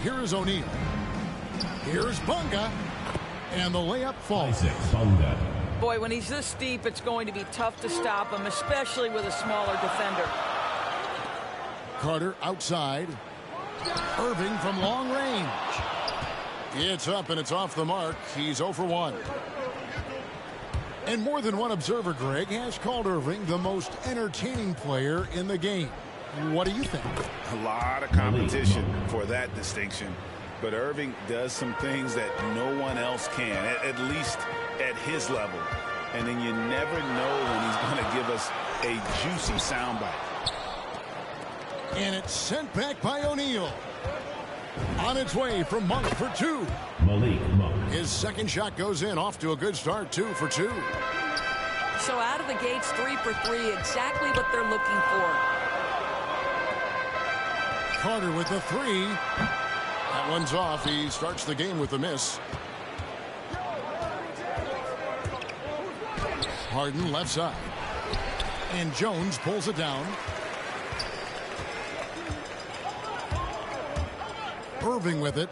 Here is O'Neal. Here's Bunga. And the layup falls. Boy, when he's this deep, it's going to be tough to stop him, especially with a smaller defender. Carter outside. Irving from long range. It's up and it's off the mark. He's 0 for 1. And more than one observer, Greg, has called Irving the most entertaining player in the game. What do you think? A lot of competition for that distinction. But Irving does some things that no one else can, at least at his level. And then you never know when he's going to give us a juicy soundbite. And it's sent back by O'Neal. On its way from Monk for 2. His second shot goes in, off to a good start, 2 for 2. So out of the gates, 3 for 3, exactly what they're looking for. Carter with the 3. That one's off. He starts the game with a miss. Harden left side. And Jones pulls it down. Irving with it.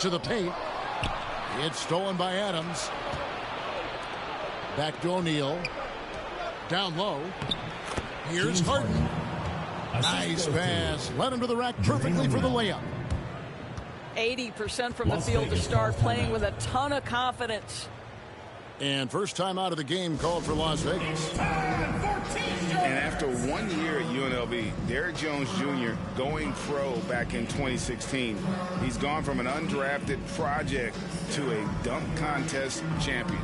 To the paint. It's stolen by Adams. Back to O'Neal. Down low. Here's Harden. Nice pass. Led him to the rack perfectly for the layup. 80% from the field to start, playing with a ton of confidence. And first time out of the game called for Las Vegas. And after 1 year at UNLV, Derrick Jones Jr. going pro back in 2016. He's gone from an undrafted project to a dunk contest champion.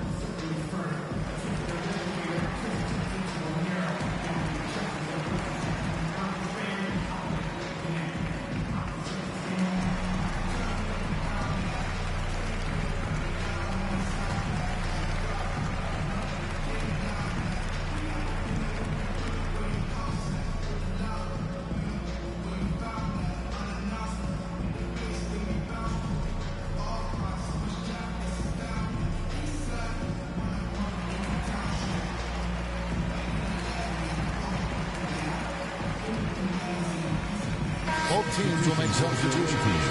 Both teams will make substitutions.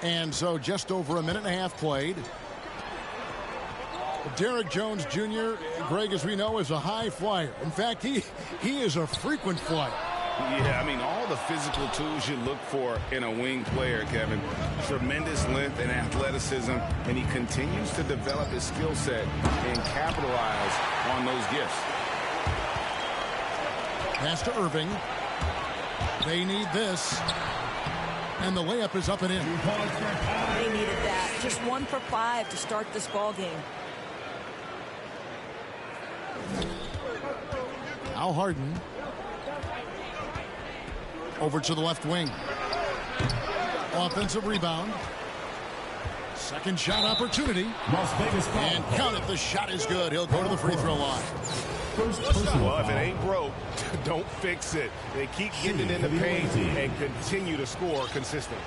And so just over a minute and a half played. Derrick Jones Jr., Greg, as we know, is a high flyer. In fact, he is a frequent flyer. Yeah, I mean, all the physical tools you look for in a wing player, Kevin. Tremendous length and athleticism, and he continues to develop his skill set and capitalize on those gifts. Pass to Irving. They need this. And the layup is up and in. They needed that. Just 1 for 5 to start this ball game. Al Harden. Over to the left wing. Offensive rebound. Second shot opportunity. And count it. The shot is good. He'll go to the free throw line. Well, if it ain't broke, don't fix it. They keep getting it in the paint and continue to score consistently.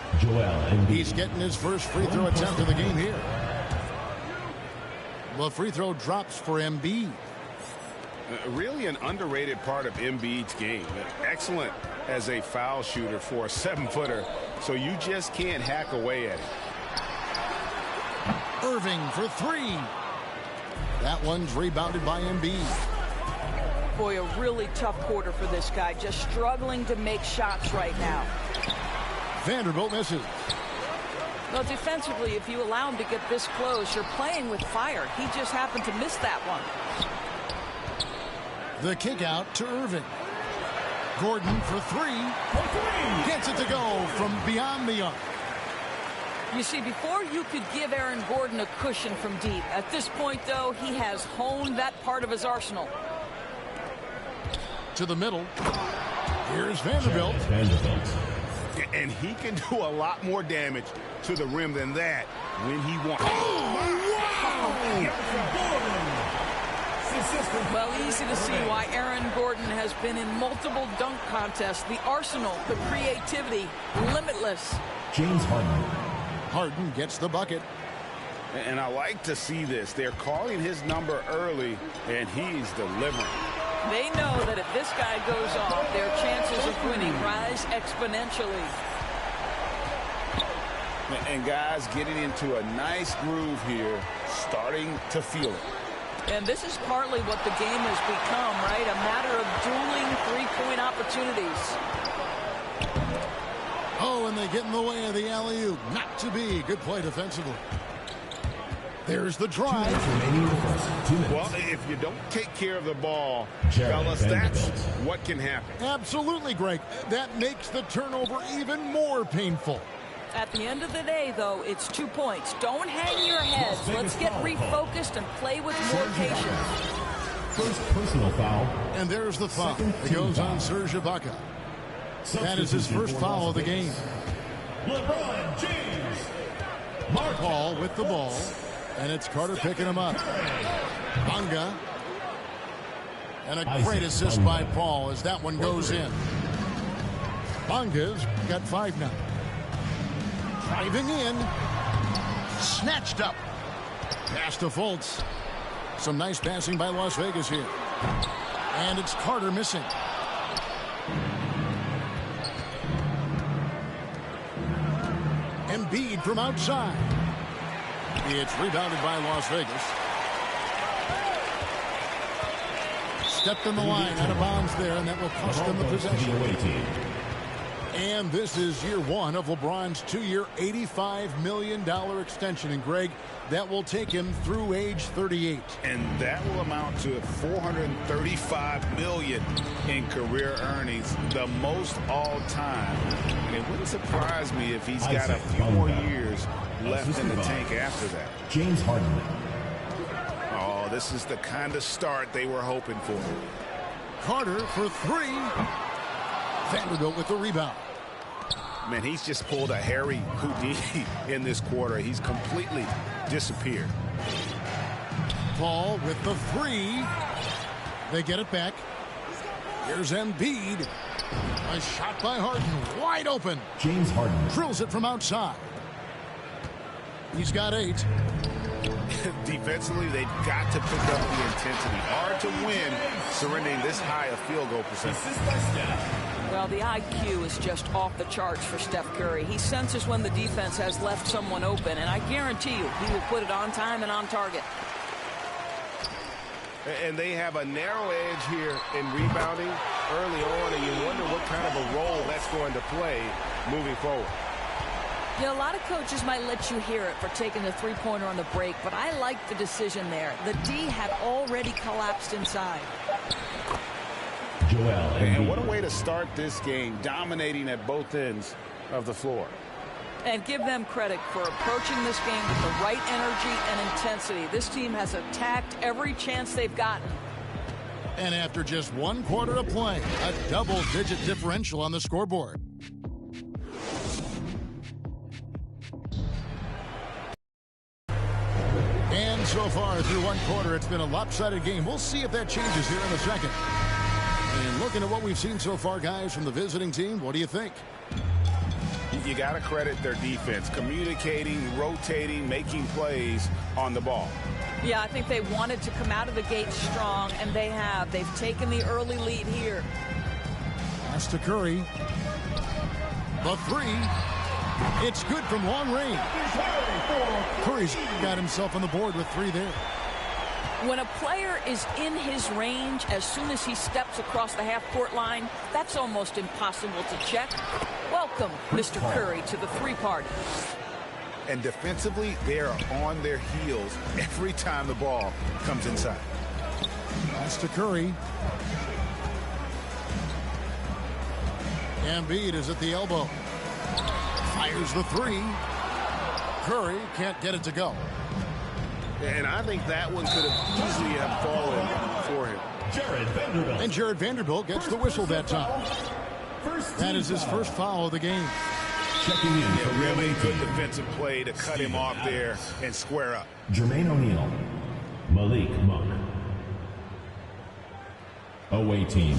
He's getting his first free throw attempt of the game here. The free throw drops for Embiid. Really an underrated part of Embiid's game. Excellent as a foul shooter for a 7-footer, so you just can't hack away at it. Irving for 3. That one's rebounded by Embiid. Boy, a really tough quarter for this guy. Just struggling to make shots right now. Vanderbilt misses. Well, defensively, if you allow him to get this close, you're playing with fire. He just happened to miss that one. The kick out to Irving. Gordon for 3. Gets it to go from beyond the arc. You see, before you could give Aaron Gordon a cushion from deep. At this point, though, he has honed that part of his arsenal. To the middle. Here's Vanderbilt. And he can do a lot more damage to the rim than that when he wants. Well, easy to see why Aaron Gordon has been in multiple dunk contests. The arsenal, the creativity, limitless. James Harden. Harden gets the bucket. And I like to see this. They're calling his number early, and he's delivering. They know that if this guy goes off, their chances of winning rise exponentially. And guys getting into a nice groove here, starting to feel it. And this is partly what the game has become, right? A matter of dueling three-point opportunities. Oh, and they get in the way of the alley-oop. Not to be. Good play defensively. There's the drive. Well, if you don't take care of the ball, fellas, that's what can happen. Absolutely, Greg. That makes the turnover even more painful. At the end of the day, though, it's 2 points. Don't hang your heads. Let's get refocused and play with more patience. First personal foul. And there's the foul. It goes on Serge Ibaka. That is his first foul of the game. LeBron James. Mark Paul with the ball. And it's Carter picking him up. Bonga. And a great assist by Paul as that one goes in. Bonga's got 5 now. Driving in. Snatched up. Pass to Fultz. Some nice passing by Las Vegas here. And it's Carter missing. Embiid from outside. It's rebounded by Las Vegas. Stepped in the line, out of bounds there, and that will cost them the possession. And this is year 1 of LeBron's 2-year, $85 million extension. And, Greg, that will take him through age 38. And that will amount to $435 million in career earnings, the most all time. And it wouldn't surprise me if he's got a few more years left in the tank after that. James Harden. Oh, this is the kind of start they were hoping for. Carter for 3. Vanderbilt with the rebound. Man, he's just pulled a Harry Houdini in this quarter. He's completely disappeared. Paul with the 3. They get it back. Here's Embiid. A shot by Harden. Wide open. James Harden. Drills it from outside. He's got 8. Defensively, they've got to pick up the intensity. Hard to win surrendering this high a field goal percentage. Well, the IQ is just off the charts for Steph Curry. He senses when the defense has left someone open, and I guarantee you he will put it on time and on target. And they have a narrow edge here in rebounding early on, and you wonder what kind of a role that's going to play moving forward. You know, a lot of coaches might let you hear it for taking the three-pointer on the break, but I like the decision there. The D had already collapsed inside. And what a way to start this game, dominating at both ends of the floor. And give them credit for approaching this game with the right energy and intensity. This team has attacked every chance they've gotten. And after just 1 quarter of play, a double-digit differential on the scoreboard. And so far through 1 quarter, it's been a lopsided game. We'll see if that changes here in the second. And looking at what we've seen so far, guys, from the visiting team, what do you think? You got to credit their defense, communicating, rotating, making plays on the ball. Yeah, I think they wanted to come out of the gate strong, and they have. They've taken the early lead here. Pass to Curry. The 3. It's good from long range. Curry's got himself on the board with 3 there. When a player is in his range as soon as he steps across the half-court line, that's almost impossible to check. Welcome, Mr. Curry, to the 3-party. And defensively, they are on their heels every time the ball comes inside. Pass to Curry. Embiid is at the elbow. Fires the 3. Curry can't get it to go. And I think that one could have easily have fallen for him. Jared Vanderbilt. And Jared Vanderbilt gets the whistle that time. That is his first foul of the game. Checking in for Really good defensive play to cut him off there and square up. Jermaine O'Neal. Malik Monk. Away team.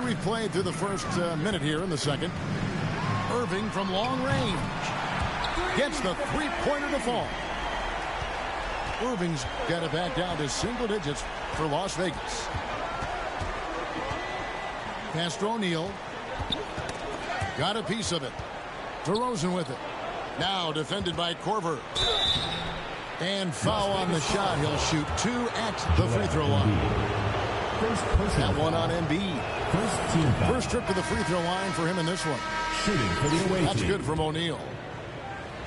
And we've played through the first minute here in the second. Irving from long range gets the three-pointer to fall. Irving's got it back down to single digits for Las Vegas. Pass to O'Neal. Got a piece of it. DeRozan with it. Now defended by Korver. And foul on the shot. He'll shoot 2 at the free throw line. That one on Embiid. First trip to the free throw line for him in this one. Shooting for the away team. That's good from O'Neal.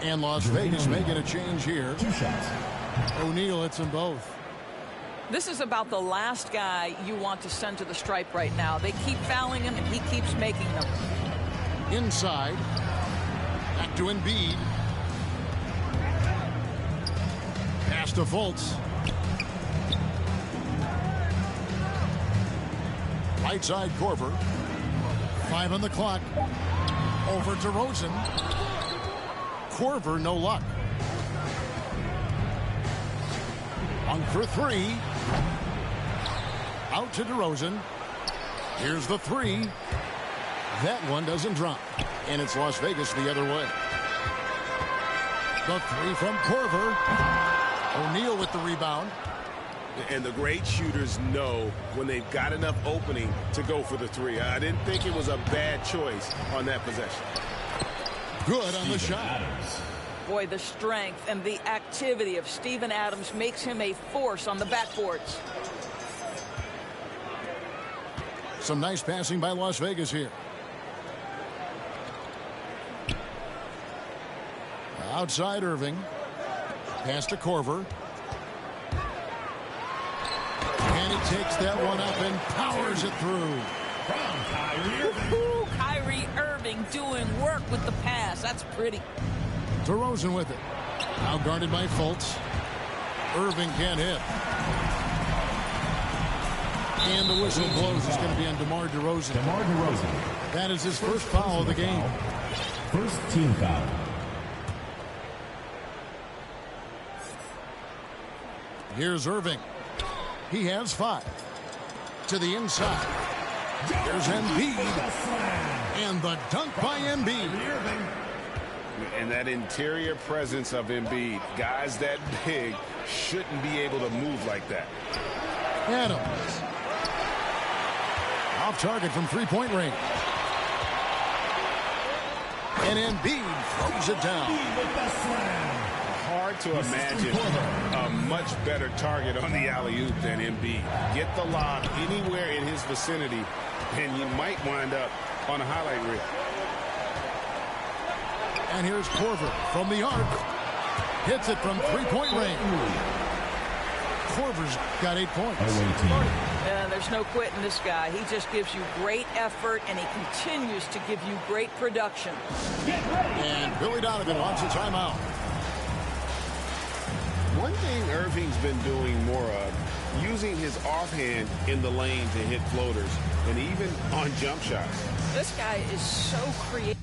And Las Vegas making a change here. 2 shots. O'Neal hits them both. This is about the last guy you want to send to the stripe right now. They keep fouling him, and he keeps making them. Inside. Back to Embiid. Pass to Fultz. Right side Korver. 5 on the clock. Over to DeRozan. Korver, no luck. On for 3. Out to DeRozan. Here's the 3. That one doesn't drop. And it's Las Vegas the other way. The 3 from Korver. O'Neal with the rebound. And the great shooters know when they've got enough opening to go for the 3. I didn't think it was a bad choice on that possession. Good on the shot. Boy, the strength and the activity of Steven Adams makes him a force on the backboards. Some nice passing by Las Vegas here. Outside Irving. Pass to Korver. And he takes that one up and powers it through. Kyrie Irving doing work with the pass. That's pretty. DeRozan with it. Now guarded by Fultz. Irving can't hit. And the whistle blows. It's going to be on DeMar DeRozan. DeMar DeRozan. That is his first foul of the game. First team foul. Here's Irving. He has 5. To the inside. There's Embiid. And the dunk by Embiid. And that interior presence of Embiid, guys that big shouldn't be able to move like that. Adams. Off target from three-point range. And Embiid throws it down. Hard to imagine a much better target on the alley-oop than Embiid. Get the lob anywhere in his vicinity, and you might wind up on a highlight reel. And here's Korver from the arc. Hits it from three-point range. Korver's got 8 points. Yeah, there's no quitting this guy. He just gives you great effort, and he continues to give you great production. And Billy Donovan wants a timeout. One thing Irving's been doing more of, using his offhand in the lane to hit floaters, and even on jump shots. This guy is so creative.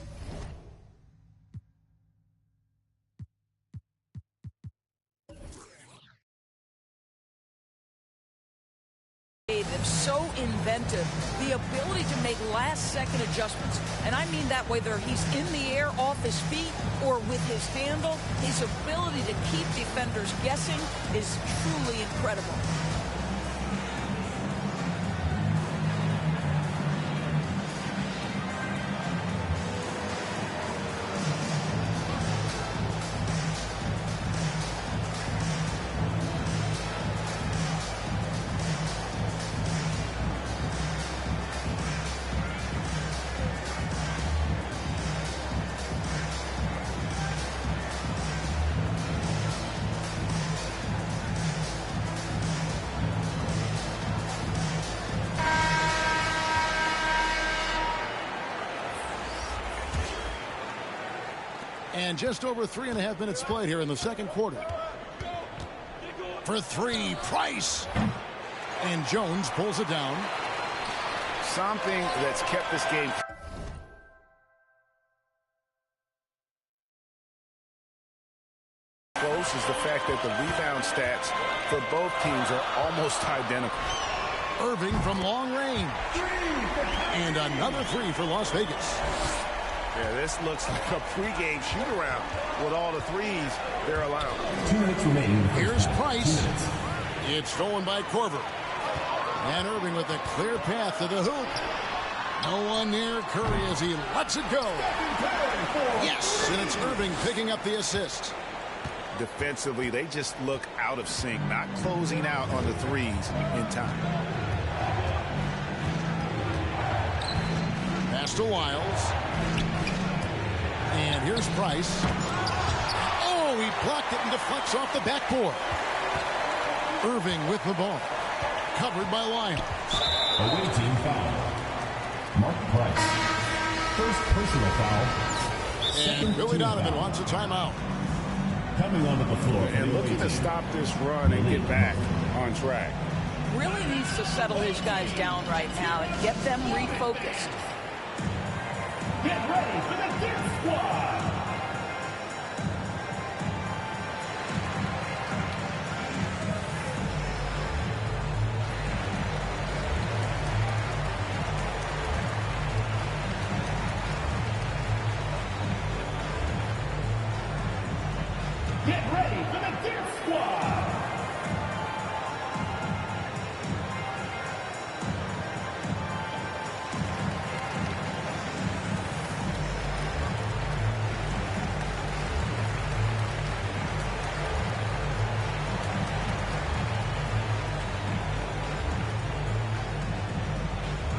So inventive, the ability to make last-second adjustments, and I mean that whether he's in the air off his feet or with his handle, his ability to keep defenders guessing is truly incredible. And just over 3.5 minutes played here in the second quarter. For 3, Price. And Jones pulls it down. Something that's kept this game close is the fact that the rebound stats for both teams are almost identical. Irving from long range. And another three for Las Vegas. Yeah, this looks like a pregame shoot-around with all the threes they're allowed. 2 minutes remaining. Here's Price. It's stolen by Korver. And Irving with a clear path to the hoop. No one near Curry as he lets it go. Yes, and it's Irving picking up the assist. Defensively, they just look out of sync, not closing out on the threes in time. Pass to Wiles. And here's Price. Oh, he blocked it and deflects off the backboard. Irving with the ball. Covered by Wiles. Away team foul. Mark Price. First personal foul. And Billy Donovan wants a timeout. Coming onto the floor. And looking to stop this run and get back on track. Really needs to settle his guys down right now and get them refocused. Get ready for the Dirt Squad. Get ready for the Dirt Squad.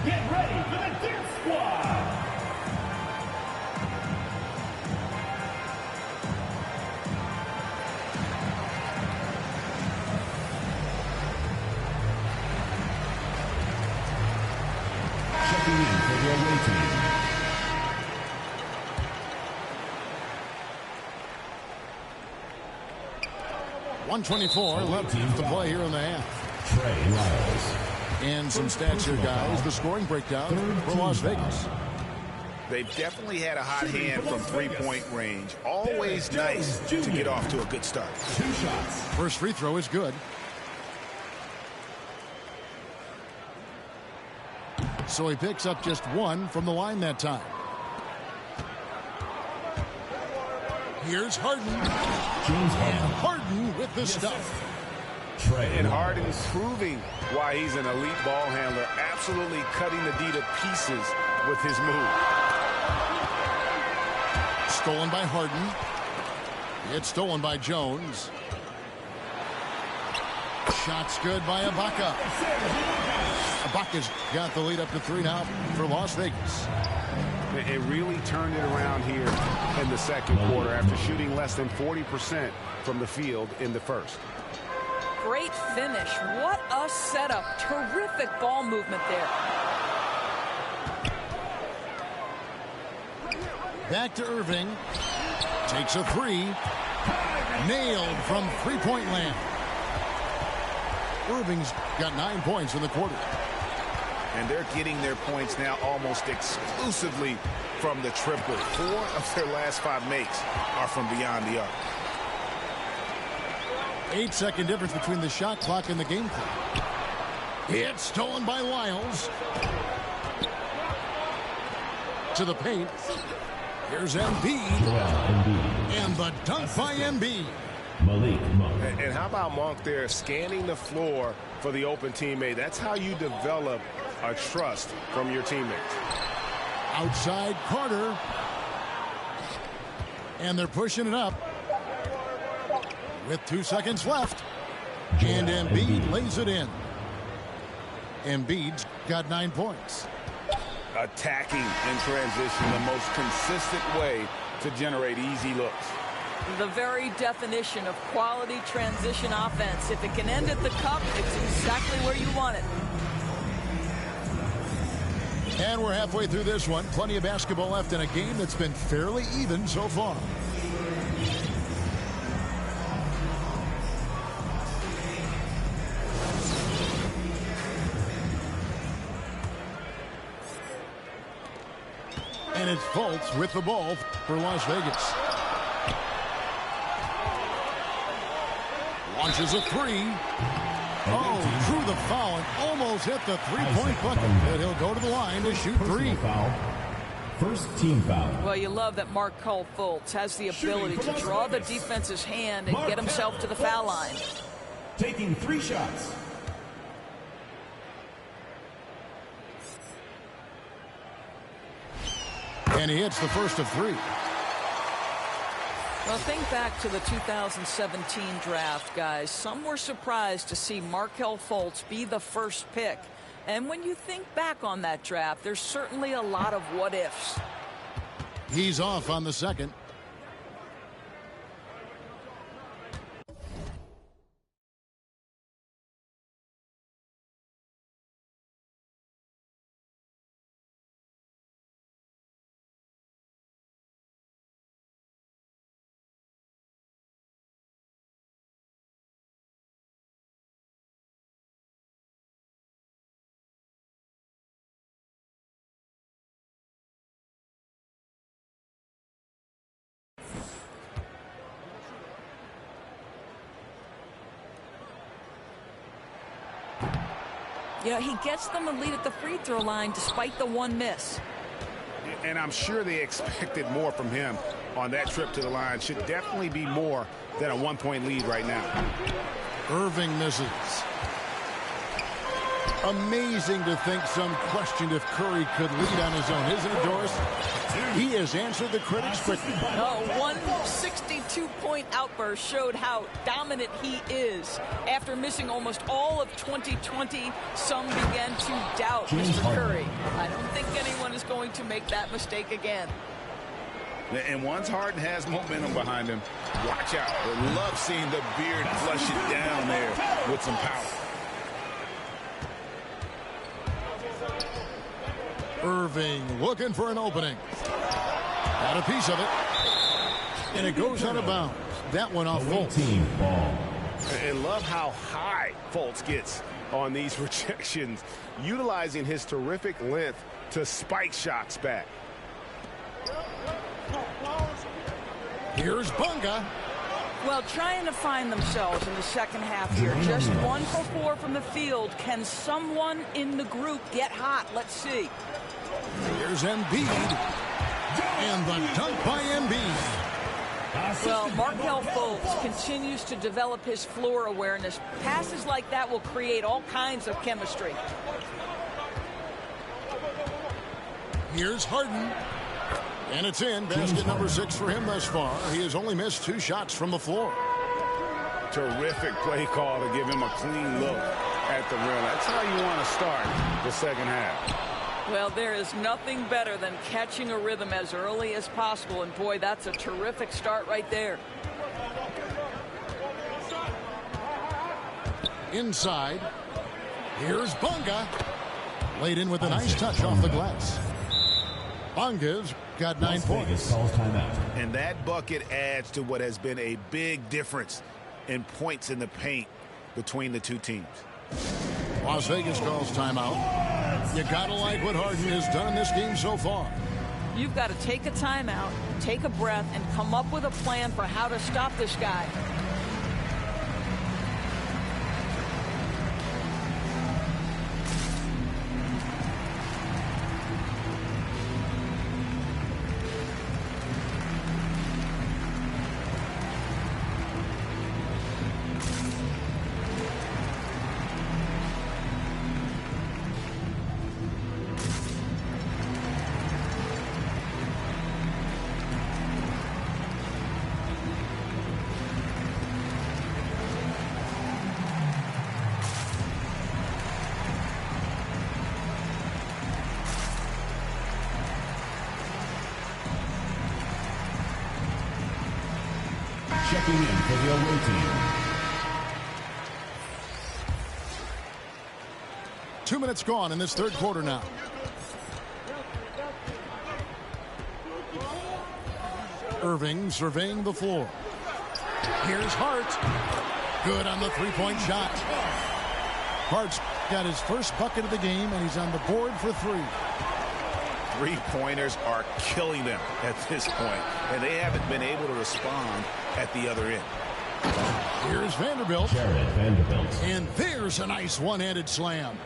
Get ready for the Dirt Squad. Checking in for the away team. .124 left to play here in the half. Trey Lyles. And some stats here, guys. The scoring breakdown for Las Vegas. They've definitely had a hot hand from three-point range. Always nice to get off to a good start. 2 shots. First free throw is good. So he picks up just one from the line that time. Here's Harden. James And Harden. Harden with the stuff. Trey And Lyles. Harden's proving why he's an elite ball handler, absolutely cutting the D to pieces with his move. Stolen by Harden. It's stolen by Jones. Shots good by Ibaka. Ibaka's got the lead up to 3 now for Las Vegas. It really turned it around here in the second quarter after shooting less than 40% from the field in the first. Great finish. What a setup. Terrific ball movement there. Back to Irving. Takes a three. Nailed from three-point land. Irving's got 9 points in the quarter. And they're getting their points now almost exclusively from the triple. 4 of their last 5 makes are from beyond the arc. 8-second difference between the shot clock and the game clock. It's stolen by Lyles. To the paint. Here's Embiid. And the dunk by Embiid. Malik Monk. And how about Monk there scanning the floor for the open teammate? That's how you develop a trust from your teammates. Outside Carter. And they're pushing it up. With 2 seconds left. And Embiid lays it in. Embiid's got 9 points. Attacking in transition, the most consistent way to generate easy looks. The very definition of quality transition offense. If it can end at the cup, it's exactly where you want it. And we're halfway through this one. Plenty of basketball left in a game that's been fairly even so far. And it's Fultz with the ball for Las Vegas. Launches a three. Oh, through the foul and almost hit the three-point bucket. But he'll go to the line to shoot three. Foul. First team foul. Well, you love that Markelle Fultz has the ability to draw the defense's hand and get himself to the foul line. Taking 3 shots. And he hits the first of 3. Well, think back to the 2017 draft, guys. Some were surprised to see Markelle Fultz be the first pick. And when you think back on that draft, there's certainly a lot of what-ifs. He's off on the second. You know, he gets them a lead at the free throw line despite the one miss. And I'm sure they expected more from him on that trip to the line. Should definitely be more than a 1-point lead right now. Irving misses. Amazing to think some questioned if Curry could lead on his own. Isn't it, Doris? He has answered the critics quickly. One 62-point outburst showed how dominant he is. After missing almost all of 2020, some began to doubt Mr. Curry. I don't think anyone is going to make that mistake again. And once Harden has momentum behind him, watch out. I love seeing the beard flush it down there with some power. Irving looking for an opening. Got a piece of it. And it goes out of bounds. That one off Fultz. Team ball. And love how high Fultz gets on these rejections, utilizing his terrific length to spike shots back. Here's Bunga. Well, trying to find themselves in the second half here. Just 1 for 4 from the field. Can someone in the group get hot? Let's see. Here's Embiid. And the dunk by Embiid. Well, Markelle Fultz continues to develop his floor awareness. Passes like that will create all kinds of chemistry. Here's Harden. And it's in. Basket number 6 for him thus far. He has only missed 2 shots from the floor. Terrific play call to give him a clean look at the rim. That's how you want to start the second half. Well, there is nothing better than catching a rhythm as early as possible. And, boy, that's a terrific start right there. Inside. Here's Bunga. Laid in with a nice touch off the glass. Bunga's got 9 points. And that bucket adds to what has been a big difference in points in the paint between the two teams. Las Vegas calls timeout. You gotta like what Harden has done in this game so far. You've got to take a timeout, take a breath, and come up with a plan for how to stop this guy. Checking in for the away team. 2 minutes gone in this third quarter now. Irving surveying the floor. Here's Hart. Good on the three-point shot. Hart's got his first bucket of the game, and he's on the board for 3. Three-pointers are killing them at this point, and they haven't been able to respond at the other end. Here's Vanderbilt. Jared Vanderbilt. And there's a nice one-handed slam.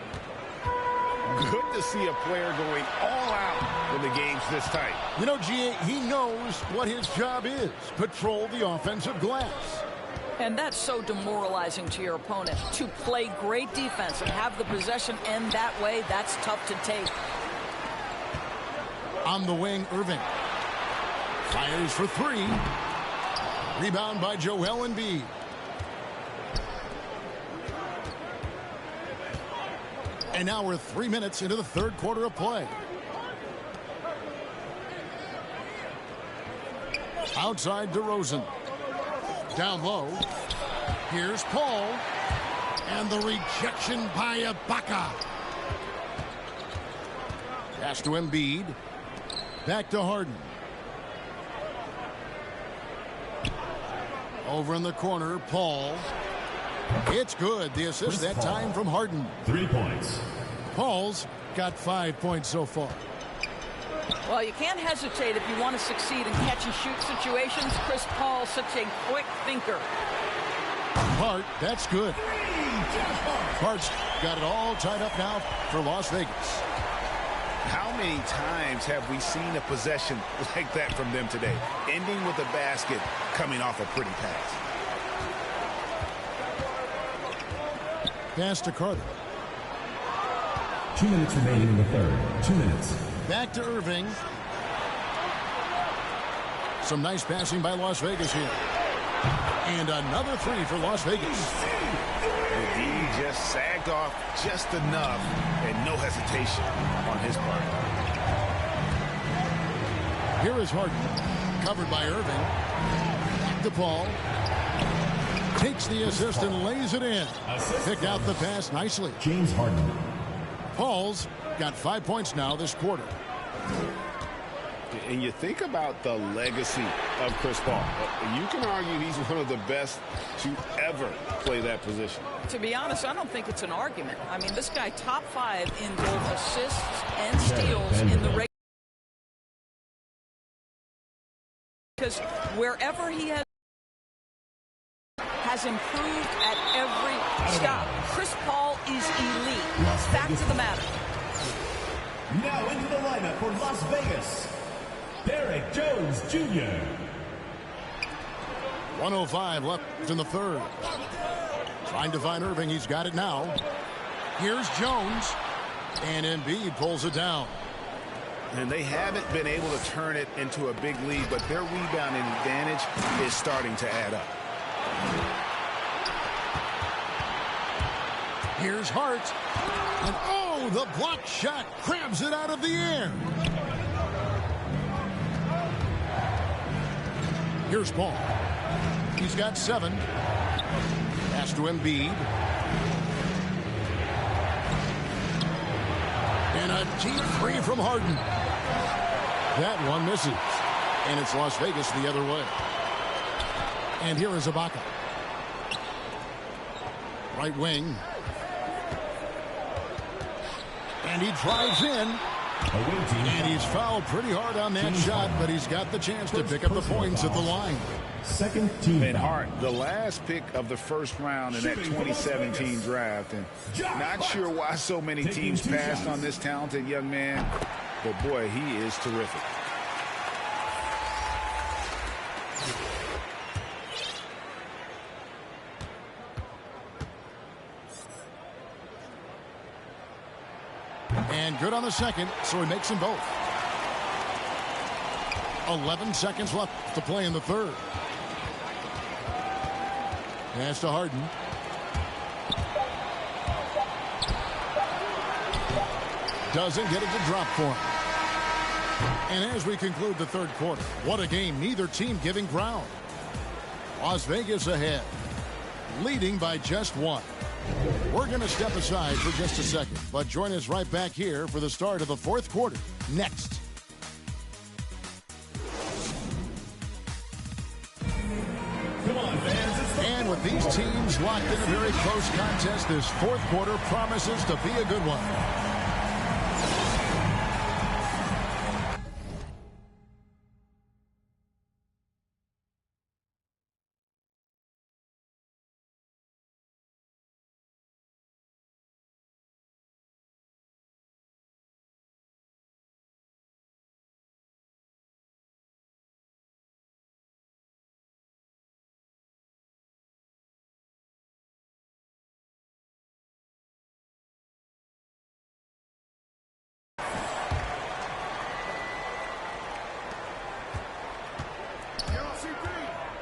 Good to see a player going all out when the game's this tight. You know, G.A., he knows what his job is. Patrol the offensive glass. And that's so demoralizing to your opponent. To play great defense and have the possession end that way, that's tough to take. On the wing, Irving. Fires for three. Rebound by Joel Embiid. And now we're 3 minutes into the third quarter of play. Outside DeRozan. Down low. Here's Paul. And the rejection by Ibaka. Pass to Embiid. Back to Harden. Over in the corner, Paul. It's good. The assist that time from Harden. 3 points. Paul's got 5 points so far. Well, you can't hesitate if you want to succeed in catch-and-shoot situations. Chris Paul's such a quick thinker. Hart, that's good. Hart's got it all tied up now for Las Vegas. How many times have we seen a possession like that from them today? Ending with a basket, coming off a pretty pass. Pass to Carter. 2 minutes remaining in the third. 2 minutes. Back to Irving. Some nice passing by Las Vegas here. And another three for Las Vegas. The D just sagged off just enough and no hesitation on his part. Here is Harden. Covered by Irving. Back to Paul. Takes the assist and lays it in. Picked out the pass nicely. James Harden. Paul's got 5 points now this quarter. And you think about the legacy of Chris Paul. You can argue he's one of the best to ever play that position. To be honest, I don't think it's an argument. I mean, this guy top 5 in both assists and steals in the regular. Because wherever he has improved at every stop. Chris Paul is elite. Fact of the matter. Now into the lineup for Las Vegas, Derek Jones Jr. 1:05 left in the third. Trying to find Irving. He's got it now. Here's Jones. And Embiid pulls it down. And they haven't been able to turn it into a big lead, but their rebounding advantage is starting to add up. Here's Hart. And oh, the block shot crabs it out of the air. Here's Paul. He's got 7. Pass to Embiid. And a deep three from Harden. That one misses. And it's Las Vegas the other way. And here is Ibaka. Right wing. And he drives in. And he's fouled pretty hard on that shot, but he's got the chance to pick up the points at the line. Second team And foul. Hart, the last pick of the first round in that 2017 draft. And not sure why so many teams passed on this talented young man, but boy, he is terrific. And good on the second, so he makes them both. 11 seconds left to play in the third. Pass to Harden. Doesn't get it to drop for him. And as we conclude the third quarter, what a game. Neither team giving ground. Las Vegas ahead, leading by just 1. We're going to step aside for just a second, but join us right back here for the start of the fourth quarter next. Come on, fans. And with these teams locked in a very close contest, this fourth quarter promises to be a good one.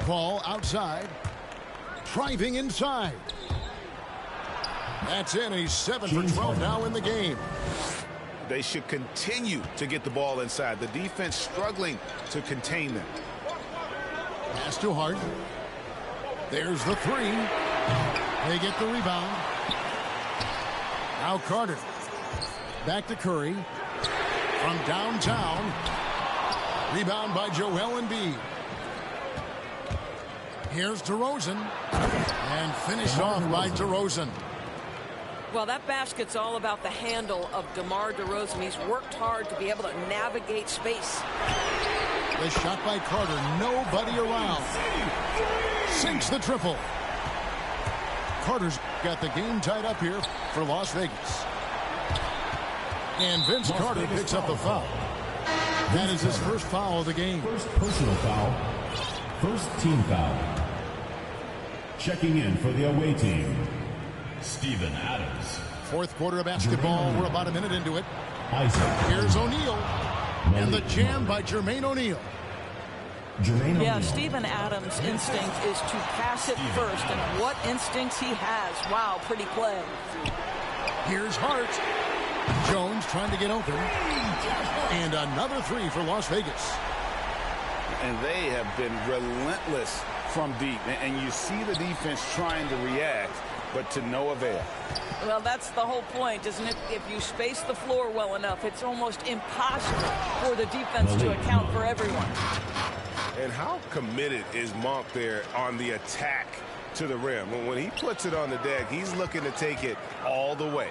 Ball outside. Driving inside. That's in. He's 7 for 12 now in the game. They should continue to get the ball inside. The defense struggling to contain them. Pass to Hart. There's the three. They get the rebound. Now Carter. Back to Curry. From downtown. Rebound by Joel Embiid. Here's DeRozan. And finished off by DeRozan. Well, that basket's all about the handle of DeMar DeRozan. He's worked hard to be able to navigate space. The shot by Carter. Nobody around. Sinks the triple. Carter's got the game tied up here for Las Vegas. And Vince Carter picks up the foul. That is his first foul of the game. First personal foul. First team foul. Checking in for the away team, Steven Adams. Fourth quarter of basketball. We're about a minute into it. Isaac. Here's O'Neal. And the jam by Jermaine O'Neal. Yeah, Steven Adams' instinct is to pass it first. And what instincts he has. Wow, pretty play. Here's Hart. Jones trying to get open. And another three for Las Vegas. And they have been relentless from deep. And you see the defense trying to react, but to no avail. Well, that's the whole point, isn't it? If you space the floor well enough, it's almost impossible for the defense to account for everyone. And how committed is Monk there on the attack to the rim? When he puts it on the deck, he's looking to take it all the way.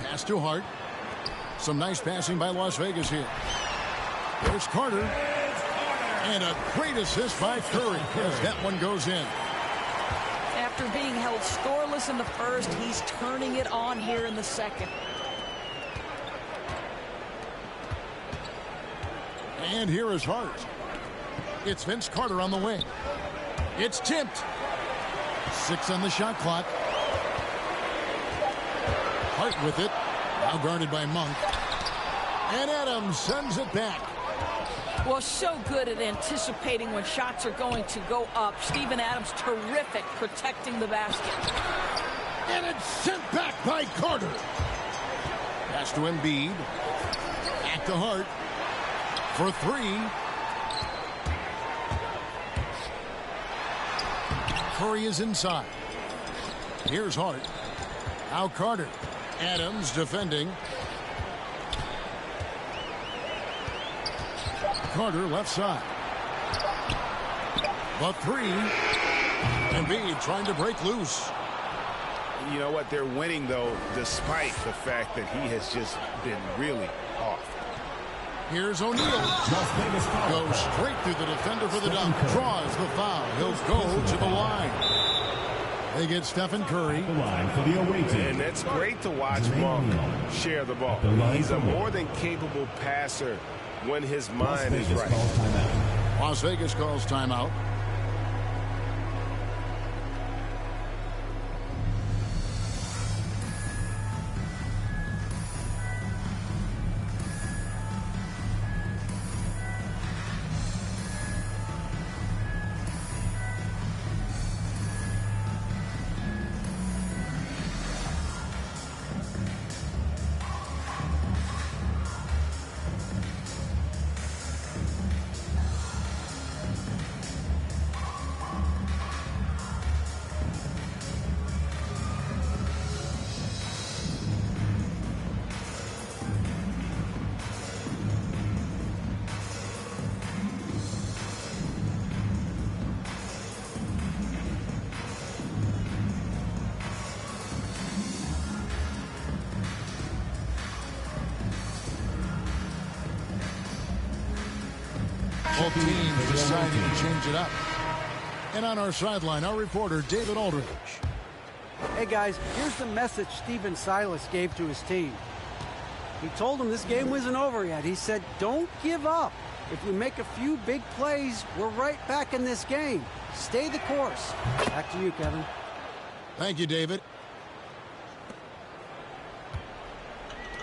Pass to Hart. Some nice passing by Las Vegas here. There's Carter. And a great assist by Curry as that one goes in. After being held scoreless in the first, he's turning it on here in the second. And here is Hart. It's Vince Carter on the wing. It's tipped. 6 on the shot clock. Hart with it. Now guarded by Monk. And Adams sends it back. Well, so good at anticipating when shots are going to go up. Steven Adams, terrific protecting the basket. And it's sent back by Carter. Pass to Embiid. Back to Hart. For three. Curry is inside. Here's Hart. Now Carter. Adams defending. Carter left side. The three. Embiid trying to break loose. You know what? They're winning, though, despite the fact that he has just been really off. Here's O'Neal. Goes straight through the defender for the dunk. Draws the foul. He'll go to the line. They get Stephen Curry. The line for the away team. And it's great to watch Monk share the ball. He's a more than capable passer when his mind is right. Las Vegas calls timeout. Both teams deciding to change it up. And on our sideline, our reporter, David Aldridge. Hey, guys, here's the message Stephen Silas gave to his team. He told them this game wasn't over yet. He said, don't give up. If we make a few big plays, we're right back in this game. Stay the course. Back to you, Kevin. Thank you, David.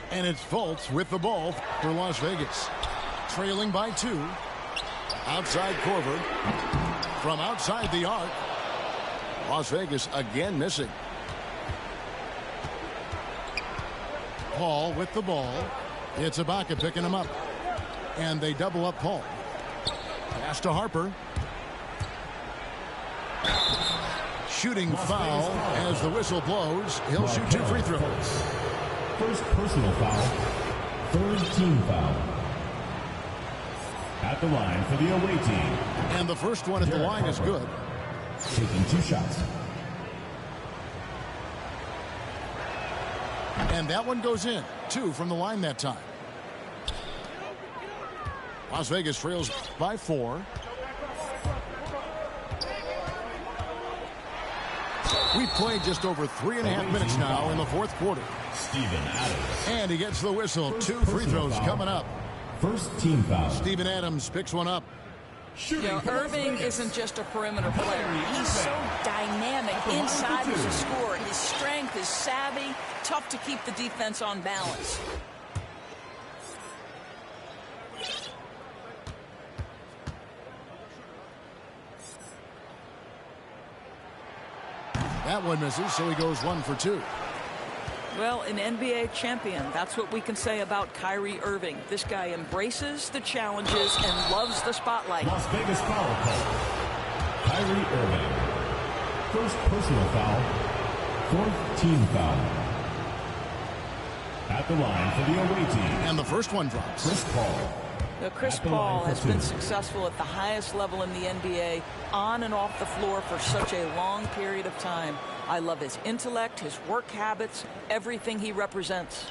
And it's Fultz with the ball for Las Vegas. Trailing by 2. Outside Korver. from outside the arc. Las Vegas again missing. Paul with the ball. It's Ibaka picking him up. And they double up Paul. Pass to Harper. Shooting foul as the whistle blows. He'll shoot 2 free throws. First personal foul. Third team foul. At the line for the away team. And the first one at the line is good. Taking 2 shots. And that one goes in. 2 from the line that time. Las Vegas trails by 4. We've played just over 3.5 minutes now in the fourth quarter. Steven Adams. And he gets the whistle. 2 free throws coming up. First team foul. Steven Adams picks one up. You know, Irving isn't just a perimeter player. He's so dynamic inside as a scorer. His strength, his savvy, tough to keep the defense on balance. That one misses, so he goes 1 for 2. Well, an NBA champion, that's what we can say about Kyrie Irving. This guy embraces the challenges and loves the spotlight. Las Vegas foul call. Kyrie Irving. First personal foul. Fourth team foul. At the line for the away team. And the first one drops. Chris Paul. Now, Chris Paul has been successful at the highest level in the NBA, on and off the floor for such a long period of time. I love his intellect, his work habits, everything he represents.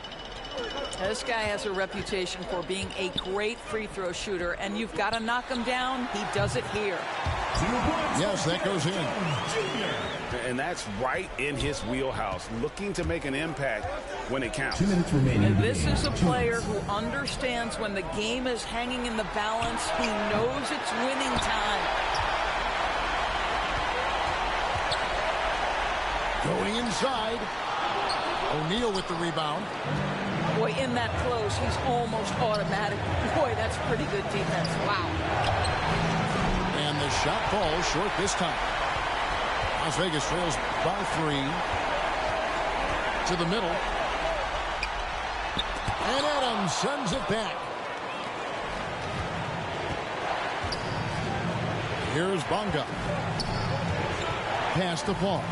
Now, this guy has a reputation for being a great free throw shooter, and you've got to knock him down. He does it here. Yes, that goes in. And that's right in his wheelhouse, looking to make an impact when it counts. 2 minutes remaining. And this is a player who understands when the game is hanging in the balance. He knows it's winning time. Going inside. O'Neal with the rebound. Boy, in that close, he's almost automatic. Boy, that's pretty good defense. Wow. And the shot falls short this time. Las Vegas trails by 3. To the middle. And Adams sends it back. Here's Bonga. Pass to Paul.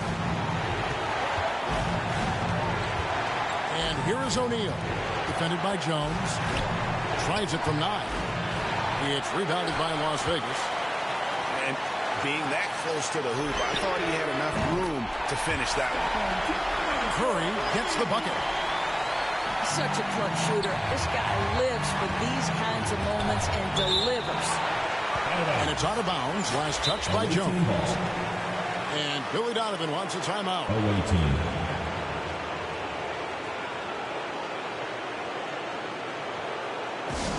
And here is O'Neal. Defended by Jones. Tries it from 9. It's rebounded by Las Vegas. And being that close to the hoop, I thought he had enough room to finish that one. Curry gets the bucket. Such a clutch shooter. This guy lives for these kinds of moments and delivers. And it's out of bounds. Last touch by Jones. And Billy Donovan wants a timeout. Away team.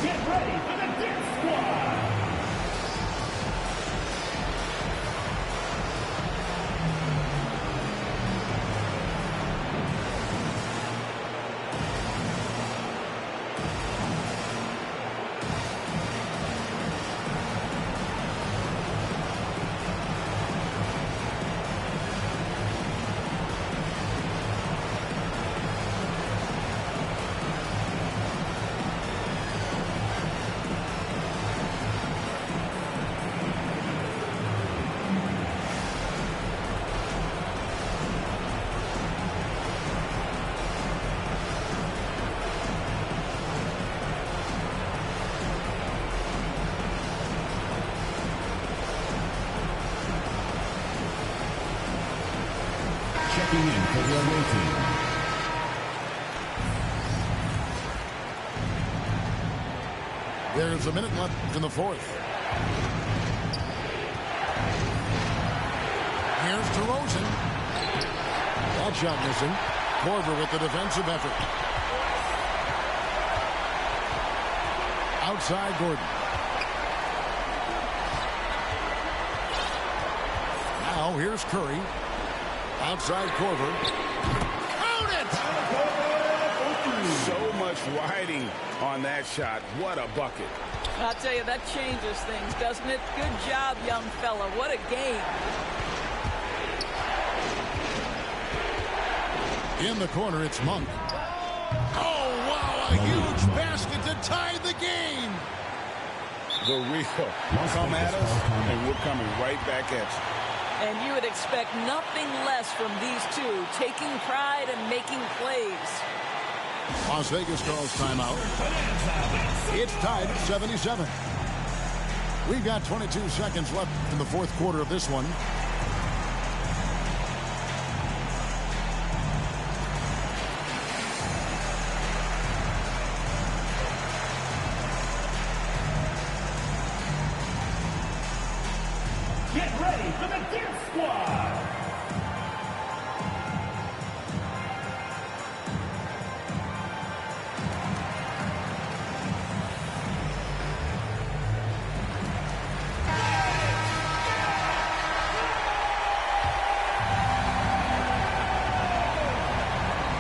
Get ready for the Dirt Squad. Checking in for the away team. There's a minute left in the fourth. Here's DeRozan. That shot missing. Korver with the defensive effort. Outside Gordon. Now here's Curry. Outside Korver. Count it! So much riding on that shot. What a bucket. I'll tell you, that changes things, doesn't it? Good job, young fella. What a game. In the corner, it's Monk. Oh, wow, a huge basket to tie the game. The real. Come at us, and we're coming right back at you. And you would expect nothing less from these two, taking pride and making plays. Las Vegas calls timeout. It's tied at 77. We've got 22 seconds left in the fourth quarter of this one. Get ready for the Dirt Squad.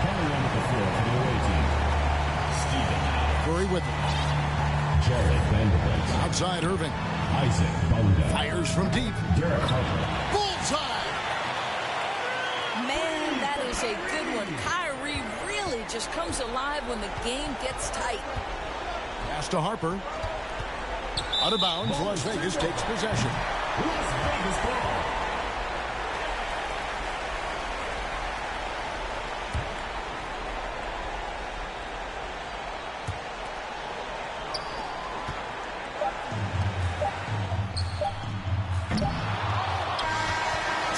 Coming onto the floor for the away team, Steven Adams. Curry with it. Jared Vanderbilt. Outside Irving. Isaac Bonga. Fires from deep. Derek Harper. Bullseye! Man, that is a good one. Kyrie really just comes alive when the game gets tight. Pass to Harper. Out of bounds, Las Vegas takes possession. Las Vegas ball.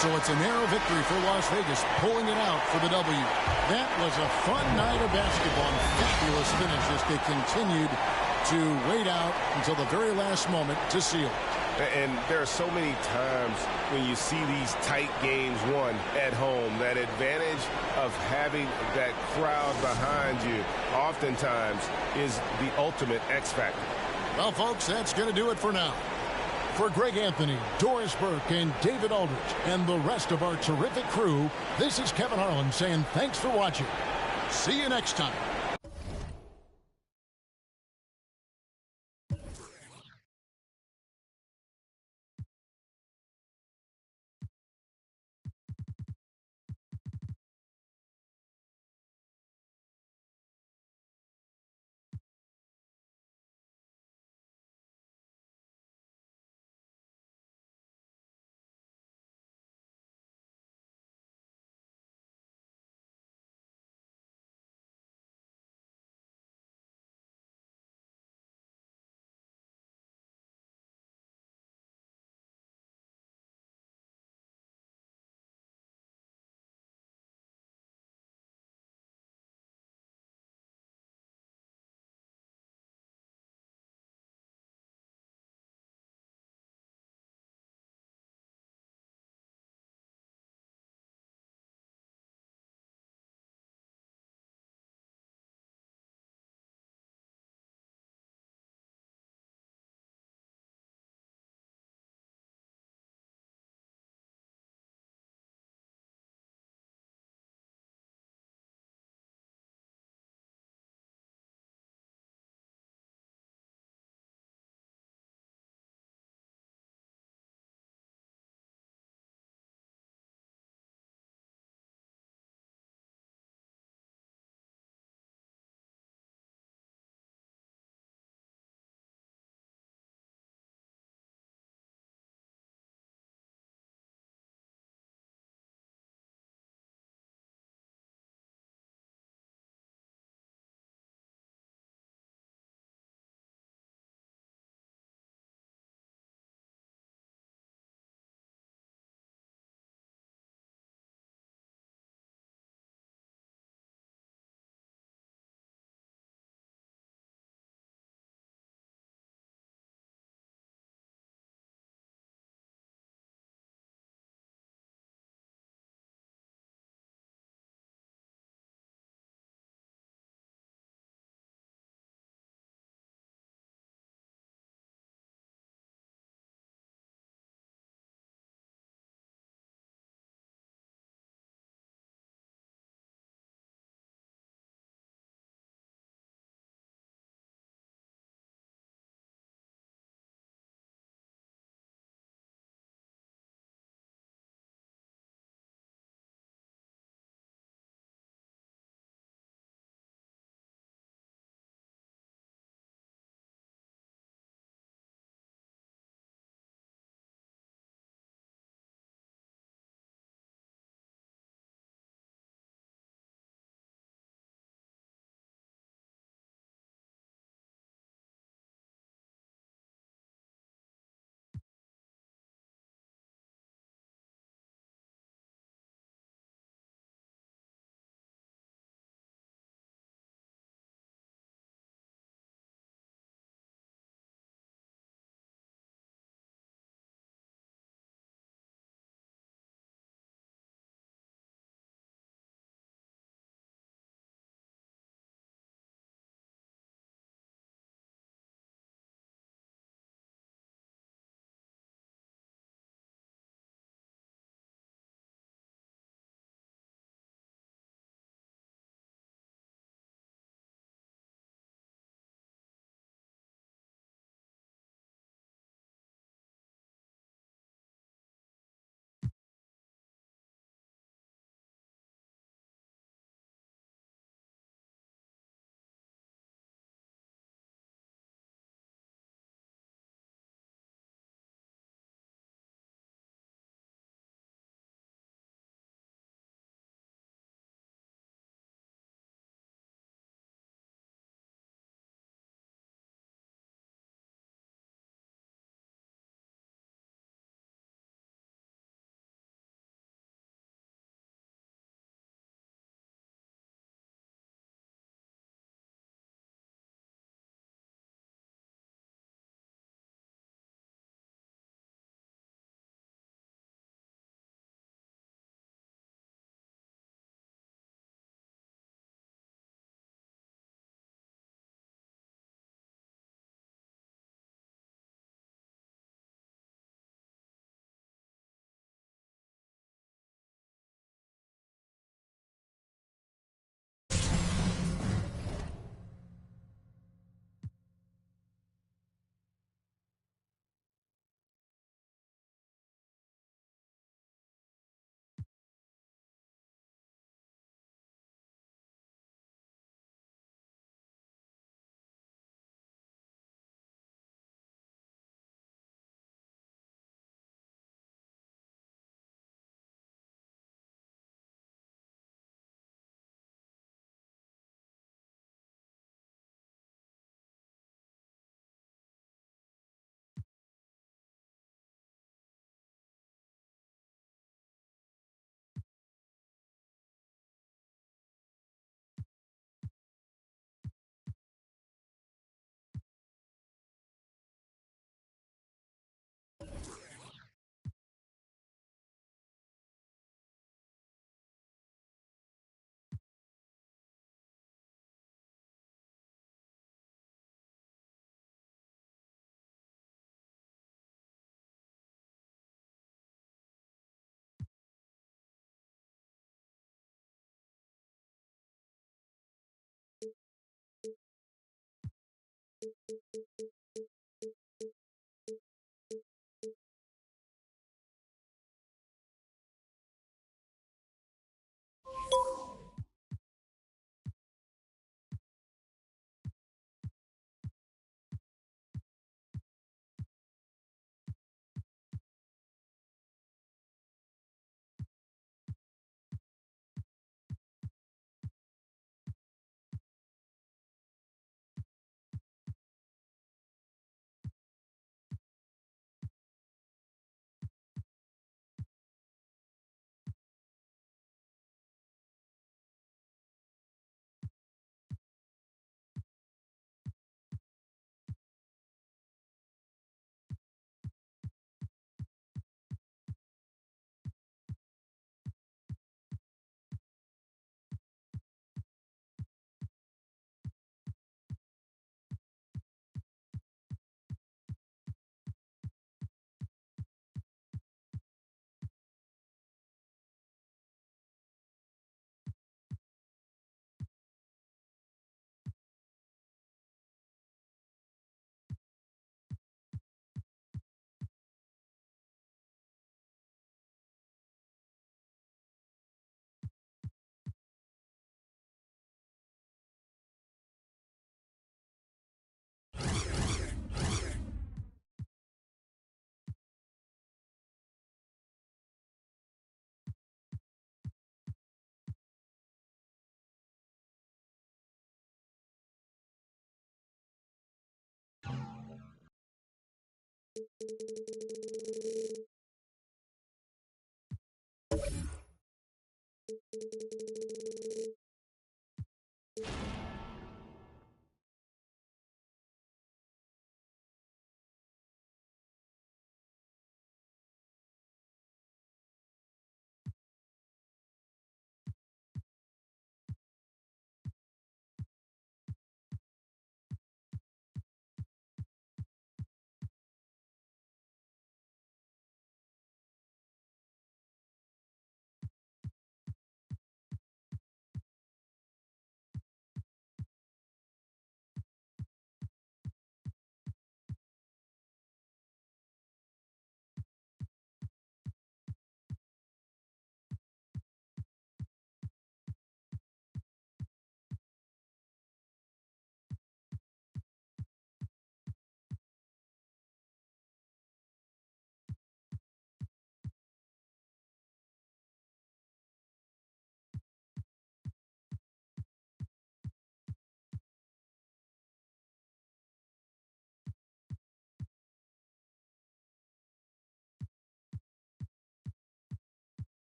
So it's a narrow victory for Las Vegas, pulling it out for the W. That was a fun night of basketball and fabulous finish as they continued to wait out until the very last moment to seal. And there are so many times when you see these tight games won at home, that advantage of having that crowd behind you oftentimes is the ultimate X factor. Well, folks, that's going to do it for now. For Greg Anthony, Doris Burke, and David Aldridge, and the rest of our terrific crew, this is Kevin Harlan saying thanks for watching. See you next time.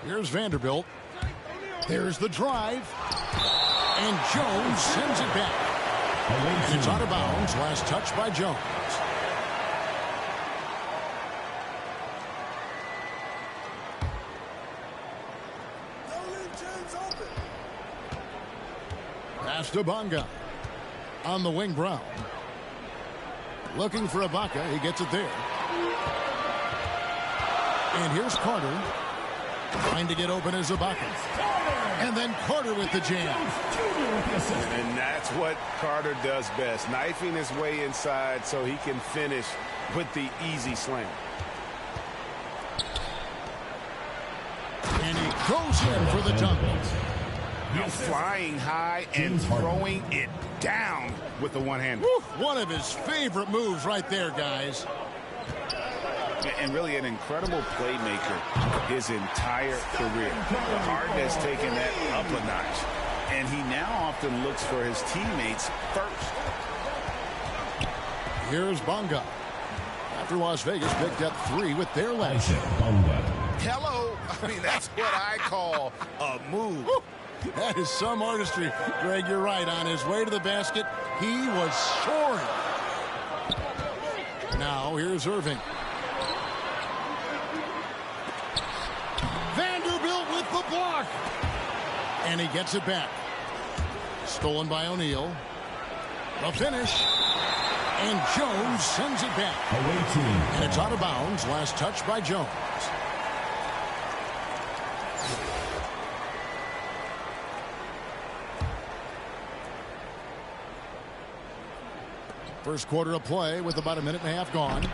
Here's Vanderbilt. There's the drive. And Jones sends it back. And it's out of bounds. Last touch by Jones. Pass to Bonga. On the wing, Brown. Looking for Ibaka. He gets it there. And here's Carter. Trying to get open as Ibaka. And then Carter with the jam. And that's what Carter does best. Knifing his way inside so he can finish with the easy slam. And he goes in for the dunk. Now flying high and throwing it down with the one-hander. One of his favorite moves right there, guys. And really an incredible playmaker his entire career. The Harden has taken that up a notch. And he now often looks for his teammates first. Here's Bonga. After Las Vegas picked up 3 with their last. Hello. I mean, that's what I call a move. That is some artistry. Greg, you're right. On his way to the basket, he was soaring. Now, here's Irving. Vanderbilt with the block. And he gets it back. Stolen by O'Neal. The finish. And Jones sends it back. And it's out of bounds. Last touch by Jones. First quarter of play with about a minute and a half gone.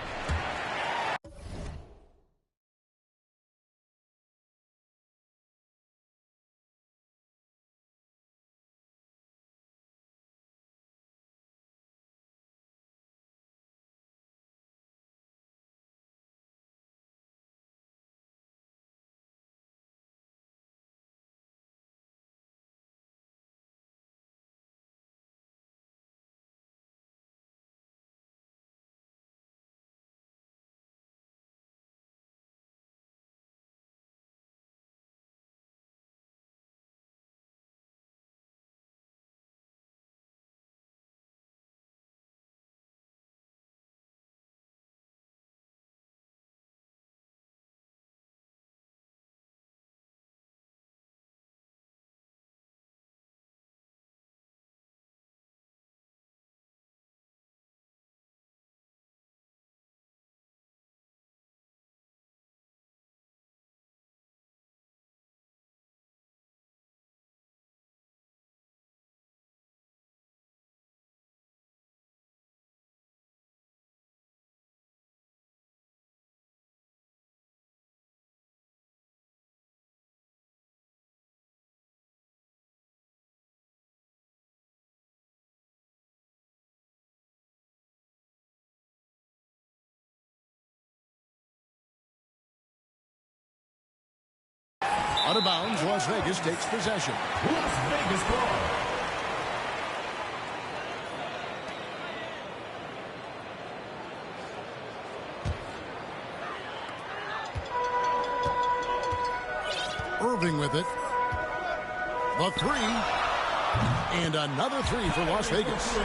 Out of bounds, Las Vegas takes possession. Las Vegas ball. Irving with it. The 3. And another 3 for Las Vegas.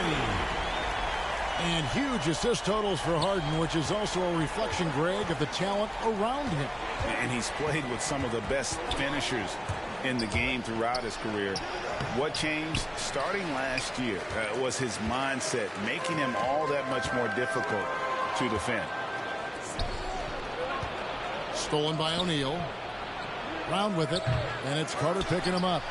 And huge assist totals for Harden, which is also a reflection, Greg, of the talent around him. And he's played with some of the best finishers in the game throughout his career. What changed starting last year was his mindset, making him all that much more difficult to defend. Stolen by O'Neal. Round with it, and it's Carter picking him up.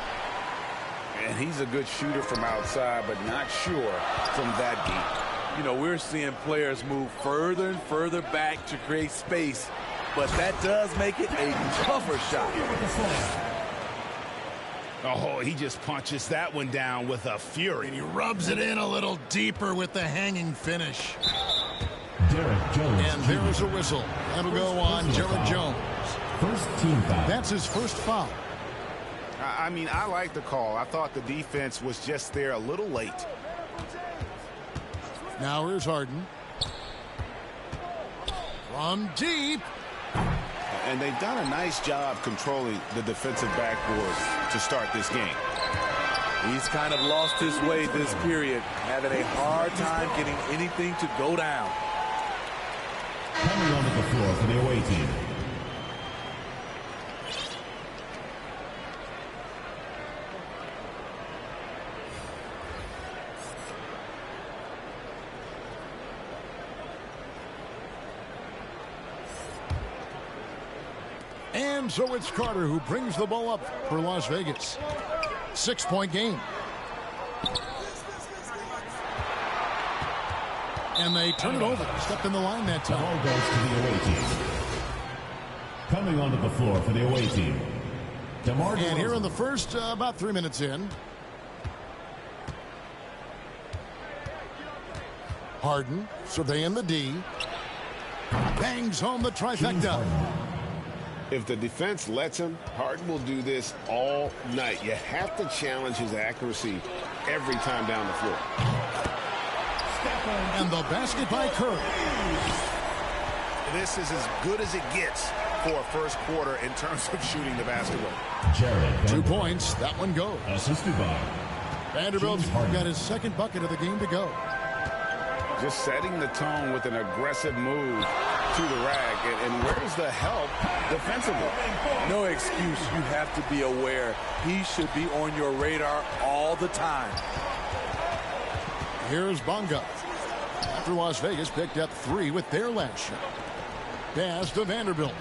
And he's a good shooter from outside, but not sure from that deep. You know, we're seeing players move further and further back to create space, but that does make it a tougher shot. Oh, he just punches that one down with a fury. And he rubs it in a little deeper with the hanging finish. Derek Jones. And there's a whistle. That'll go on Derek Jones. First team foul. That's his first foul. I mean, I like the call. I thought the defense was just there a little late. Now here's Harden. From deep. And they've done a nice job controlling the defensive backboard to start this game. He's kind of lost his way this period, having a hard time getting anything to go down. Coming onto the floor for the away team. And so it's Carter who brings the ball up for Las Vegas. 6-point game. And they turn it over. Stepped in the line that time. Ball goes to the away team. Coming onto the floor for the away team. And here in the first, about 3 minutes in. Harden surveying the D. Bangs home the trifecta. If the defense lets him, Harden will do this all night. You have to challenge his accuracy every time down the floor. And the basket by Curry. This is as good as it gets for a first quarter in terms of shooting the basketball. 2 points. That one goes. Assisted by Vanderbilt's got his second bucket of the game to go. Just setting the tone with an aggressive move to the rack. And where's the help defensively? No excuse. You have to be aware. He should be on your radar all the time. Here's Bonga. After Las Vegas picked up 3 with their last shot. Pass to Vanderbilt.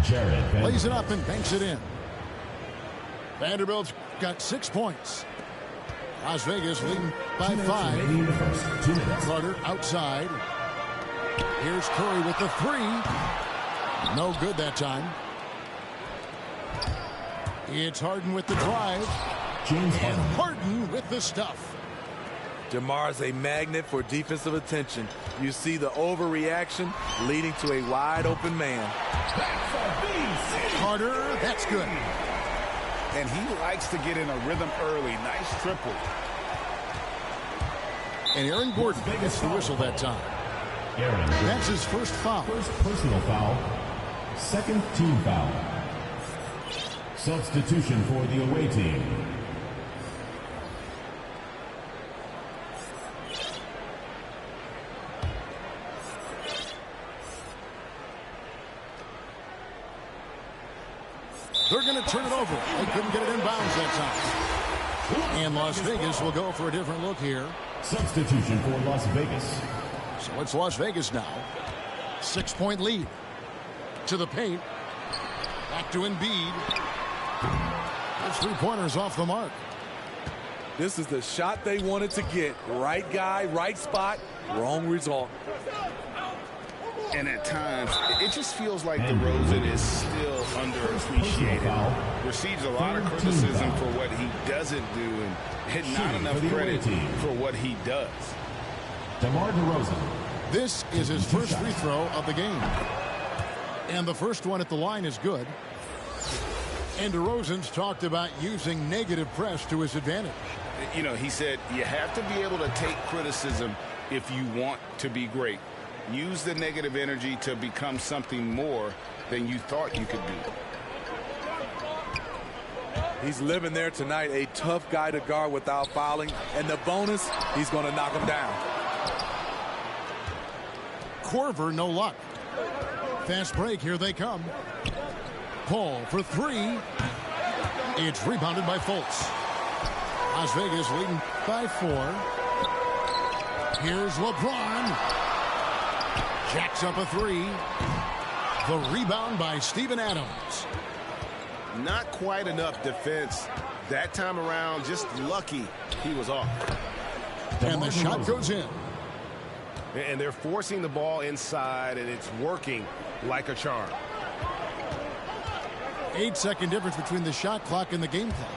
Plays it up and banks it in. Vanderbilt's got 6 points. Las Vegas leading by 5. Carter outside. Here's Curry with the 3. No good that time. It's Harden with the drive. And Harden with the stuff. DeMar's a magnet for defensive attention. You see the overreaction leading to a wide open man. Carter, that's good. And he likes to get in a rhythm early. Nice triple. And Aaron Gordon gets the whistle that time. That's his first foul. First personal foul. Second team foul. Substitution for the away team. They're going to turn it over. They couldn't get it in bounds that time. And Las Vegas will go for a different look here. Substitution for Las Vegas. So it's Las Vegas now. 6-point lead. To the paint. Back to Embiid. Those 3-pointers off the mark. This is the shot they wanted to get. Right guy, right spot, wrong result. And at times, it just feels like DeRozan is still underappreciated. Receives a lot of criticism for what he doesn't do and not enough credit for what he does. DeMar DeRozan. This is his first free throw of the game. And the first one at the line is good. And DeRozan's talked about using negative press to his advantage. You know, he said you have to be able to take criticism if you want to be great. Use the negative energy to become something more than you thought you could be. He's living there tonight, a tough guy to guard without fouling. And the bonus, he's going to knock him down. Korver, no luck. Fast break, here they come. Paul for 3. It's rebounded by Fultz. Las Vegas leading by 4. Here's LeBron. Jacks up a 3. The rebound by Steven Adams. Not quite enough defense that time around. Just lucky he was off. And the shot goes in. And they're forcing the ball inside, and it's working like a charm. 8-second difference between the shot clock and the game clock.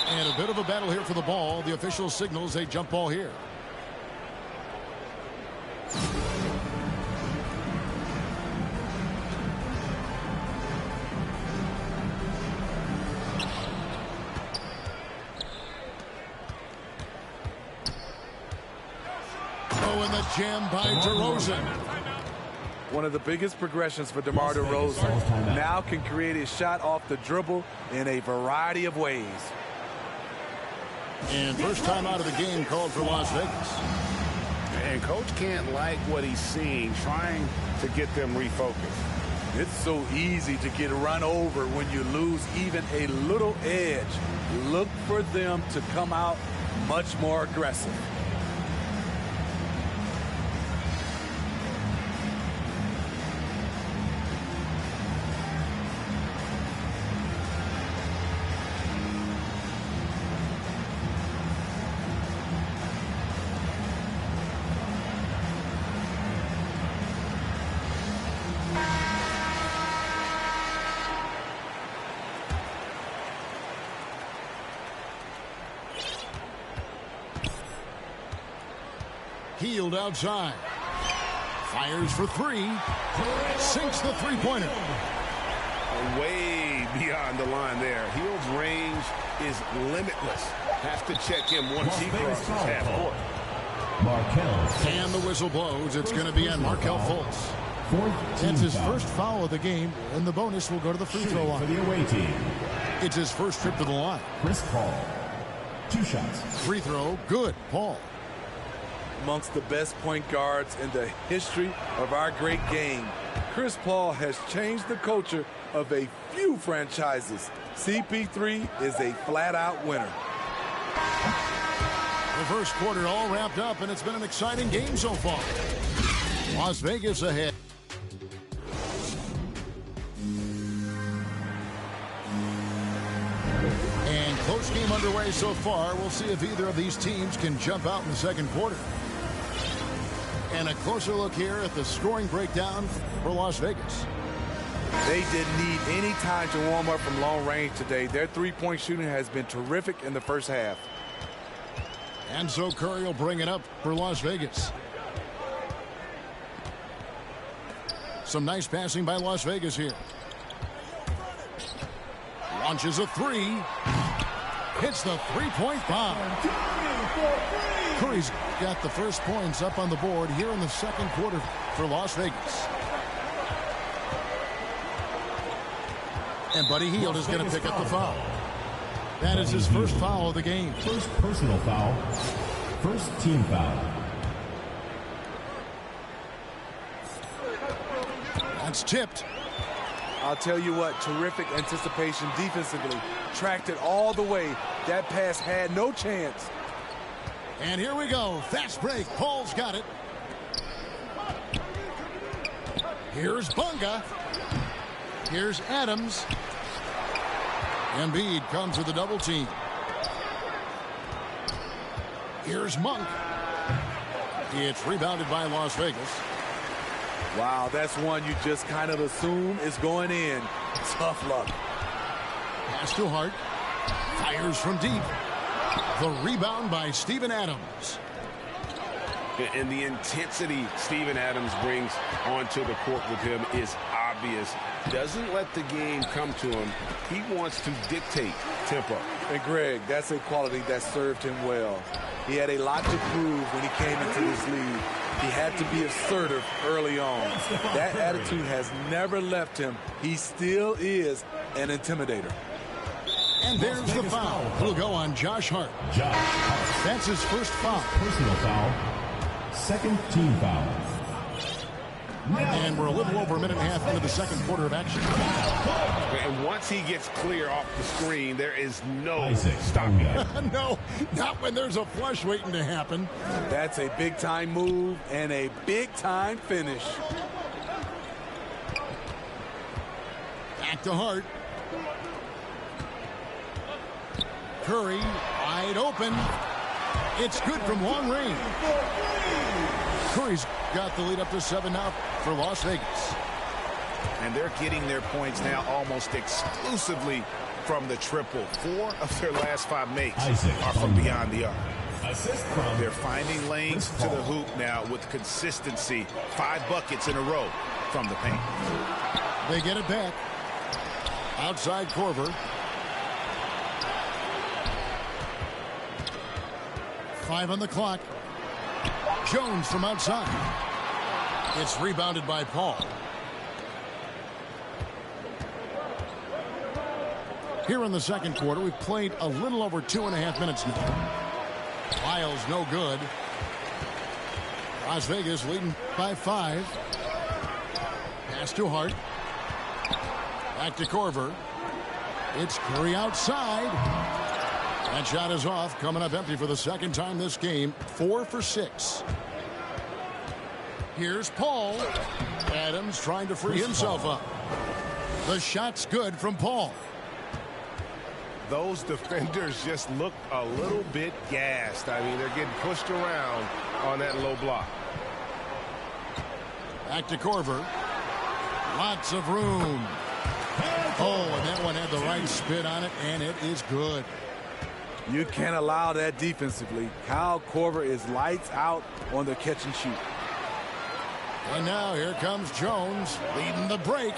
And a bit of a battle here for the ball. The official signals a jump ball here. Oh, and the jam by DeRozan. One of the biggest progressions for DeMar DeRozan. Now can create his shot off the dribble in a variety of ways. And first time out of the game called for Las Vegas. And coach can't like what he's seeing, trying to get them refocused. It's so easy to get run over when you lose even a little edge. Look for them to come out much more aggressive. Healed outside. Fires for three. Sinks the three-pointer. Way beyond the line there. Hield's range is limitless. Have to check him once he crosses half court. Markelle. And the whistle blows. It's going to be on Markelle Fultz. That's his first foul of the game, and the bonus will go to the free throw line. For the away team. It's his first trip to the line. Chris Paul. 2 shots. Free throw, good. Paul. Amongst the best point guards in the history of our great game, Chris Paul has changed the culture of a few franchises. CP3 is a flat-out winner. The first quarter all wrapped up, and it's been an exciting game so far. Las Vegas ahead. And close game underway so far. We'll see if either of these teams can jump out in the second quarter. And a closer look here at the scoring breakdown for Las Vegas. They didn't need any time to warm up from long range today. Their three-point shooting has been terrific in the first half. And so Curry will bring it up for Las Vegas. Some nice passing by Las Vegas here. Launches a three. Hits the three-point bomb. Curry's got the first points up on the board here in the second quarter for Las Vegas. And Buddy Hield is going to pick up the foul. That is his first foul of the game. First personal foul. First team foul. That's tipped. I'll tell you what, terrific anticipation defensively. Tracked it all the way. That pass had no chance. And here we go. Fast break. Paul's got it. Here's Bunga. Here's Adams. Embiid comes with a double team. Here's Monk. It's rebounded by Las Vegas. Wow, that's one you just kind of assume is going in. Tough luck. Pass to Hart. Fires from deep. The rebound by Steven Adams. And the intensity Steven Adams brings onto the court with him is obvious. Doesn't let the game come to him. He wants to dictate tempo. And Greg, that's a quality that served him well. He had a lot to prove when he came into this league. He had to be assertive early on. That attitude has never left him. He still is an intimidator. And there's the foul. It'll go on Josh Hart. That's his first foul. Personal foul. Second team foul. And we're a little over a minute and a half into the second quarter of action. And once he gets clear off the screen, there is no stopping it. No, not when there's a flush waiting to happen. That's a big-time move and a big-time finish. Back to Hart. Curry, wide open. It's good from long range. Curry's got the lead up to 7 now for Las Vegas. And they're getting their points now almost exclusively from the triple. 4 of their last 5 makes are from beyond the arc. They're finding lanes to the hoop now with consistency. 5 buckets in a row from the paint. They get it back. Outside Korver. 5 on the clock. Jones from outside. It's rebounded by Paul. Here in the second quarter, we've played a little over 2.5 minutes now. Lyles no good. Las Vegas leading by 5. Pass to Hart. Back to Korver. It's Curry outside. That shot is off, coming up empty for the second time this game. 4 for 6. Here's Paul. Adams trying to free himself up. The shot's good from Paul. Those defenders just look a little bit gassed. I mean, they're getting pushed around on that low block. Back to Korver. Lots of room. Oh, and that one had the right spin on it, and it is good. You can't allow that defensively. Kyle Korver is lights out on the catch and shoot. And now here comes Jones leading the break.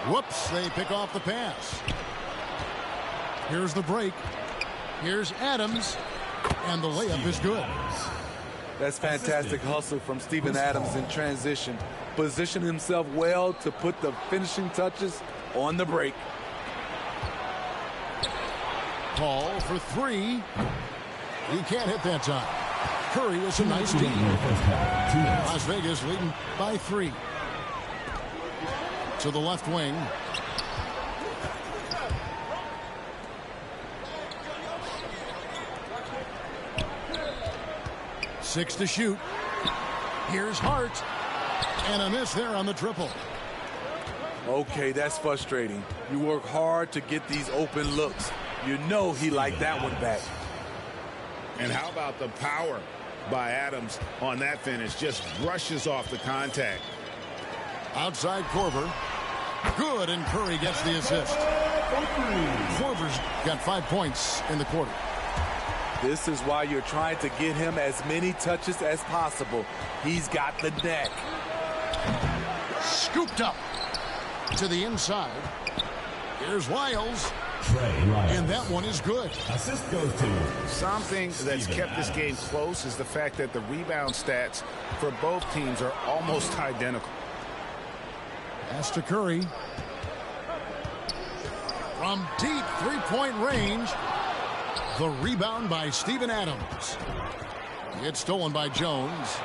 Whoops, they pick off the pass. Here's the break. Here's Adams, and the layup is good. That's fantastic hustle from Steven Adams in transition. Positioned himself well to put the finishing touches on the break. Paul for 3. He can't hit that time. Curry with a nice deal. Las Vegas leading by 3. To the left wing. Six to shoot. Here's Hart. And a miss there on the triple. Okay, that's frustrating. You work hard to get these open looks. You know he liked that one back. And how about the power by Adams on that finish? Just brushes off the contact. Outside Korver. Good, and Curry gets the assist. Korver's got 5 points in the quarter. This is why you're trying to get him as many touches as possible. He's got the neck. Scooped up to the inside. Here's Lyles. And that one is good. Assist goes to Something that's kept this game close is the fact that the rebound stats for both teams are almost identical. Pass to Curry. From deep three-point range. The rebound by Steven Adams. It's stolen by Jones.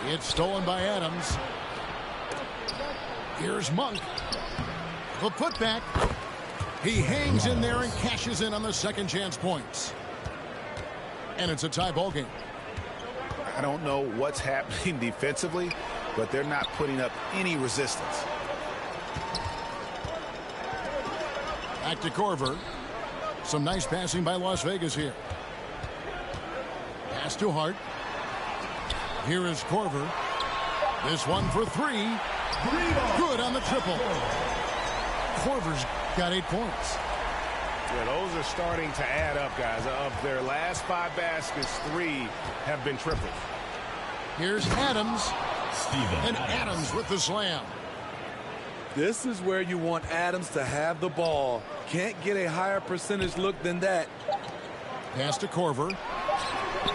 It's stolen by Adams. Here's Monk. The putback. He hangs in there and cashes in on the second chance points. And it's a tie ball game. I don't know what's happening defensively, but they're not putting up any resistance. Back to Korver. Some nice passing by Las Vegas here. Pass to Hart. Here is Korver. This one for 3. Good on the triple. Korver's got 8 points. Yeah, those are starting to add up, guys. Of their last 5 baskets, 3 have been triples. Here's Adams. And Adams with the slam. This is where you want Adams to have the ball. Can't get a higher percentage look than that. Pass to Korver.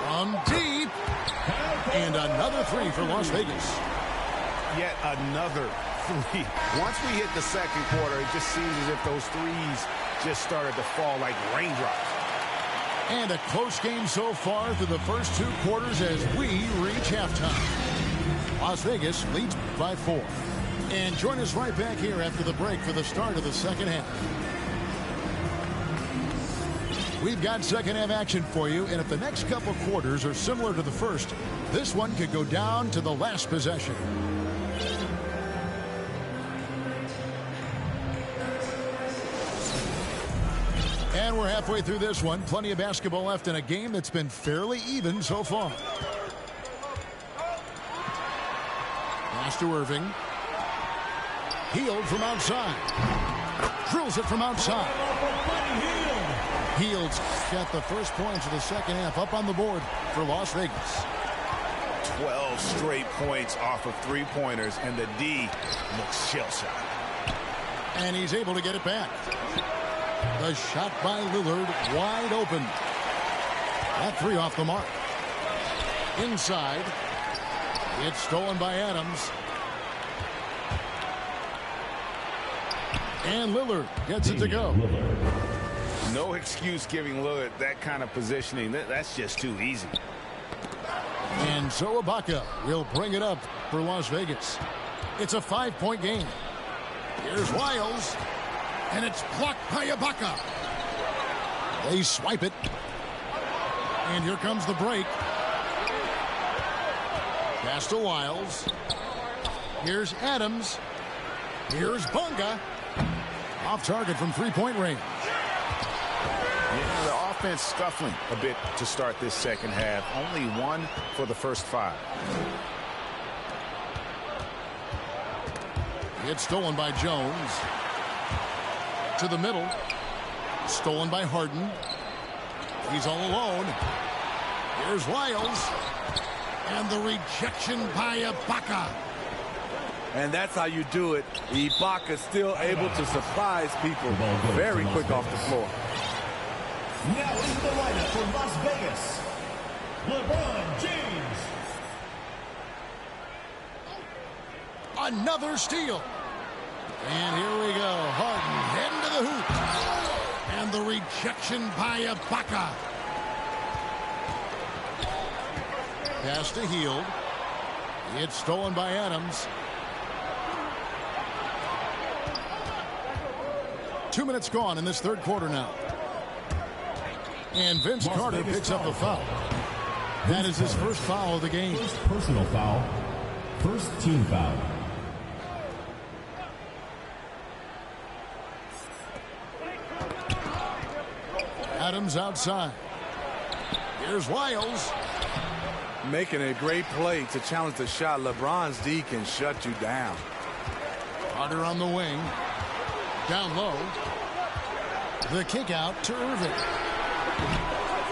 From deep. And another 3 for Las Vegas. Yet another 3. Once we hit the second quarter, it just seems as if those threes just started to fall like raindrops. And a close game so far through the first 2 quarters as we reach halftime. Las Vegas leads by 4. And join us right back here after the break for the start of the second half. We've got second half action for you, and if the next couple quarters are similar to the first, this one could go down to the last possession. And we're halfway through this one. Plenty of basketball left in a game that's been fairly even so far. Pass to Irving. Healed from outside. Drills it from outside. Heald's got the first points of the second half up on the board for Las Vegas. 12 straight points off of 3-pointers, and the D looks shell-shocked. And he's able to get it back. The shot by Lillard wide open. That 3 off the mark. Inside. It's stolen by Adams. And Lillard gets it to go. No excuse giving Lillard that kind of positioning. That's just too easy. And so Ibaka will bring it up for Las Vegas. It's a 5-point game. Here's Wiles. And it's blocked by Ibaka. They swipe it. And here comes the break. Pass to Wiles. Here's Adams. Here's Bunga. Off target from 3-point range. Yeah, the offense scuffling a bit to start this second half. Only 1 for the first 5. It's stolen by Jones. To the middle. Stolen by Harden. He's all alone. Here's Wiles. And the rejection by Ibaka. And that's how you do it. Ibaka still able to surprise people very quick off the floor. Now into the lineup for Las Vegas, LeBron James. Another steal. And here we go. Harden heading to the hoop. And the rejection by Ibaka. Pass to Hield. It's stolen by Adams. 2 minutes gone in this third quarter now. And Vince Carter picks up a foul. That is his first foul of the game. First personal foul. First team foul. Adams outside. Here's Wiles. Making a great play to challenge the shot. LeBron's D can shut you down. Carter on the wing. Down low. The kick out to Irving.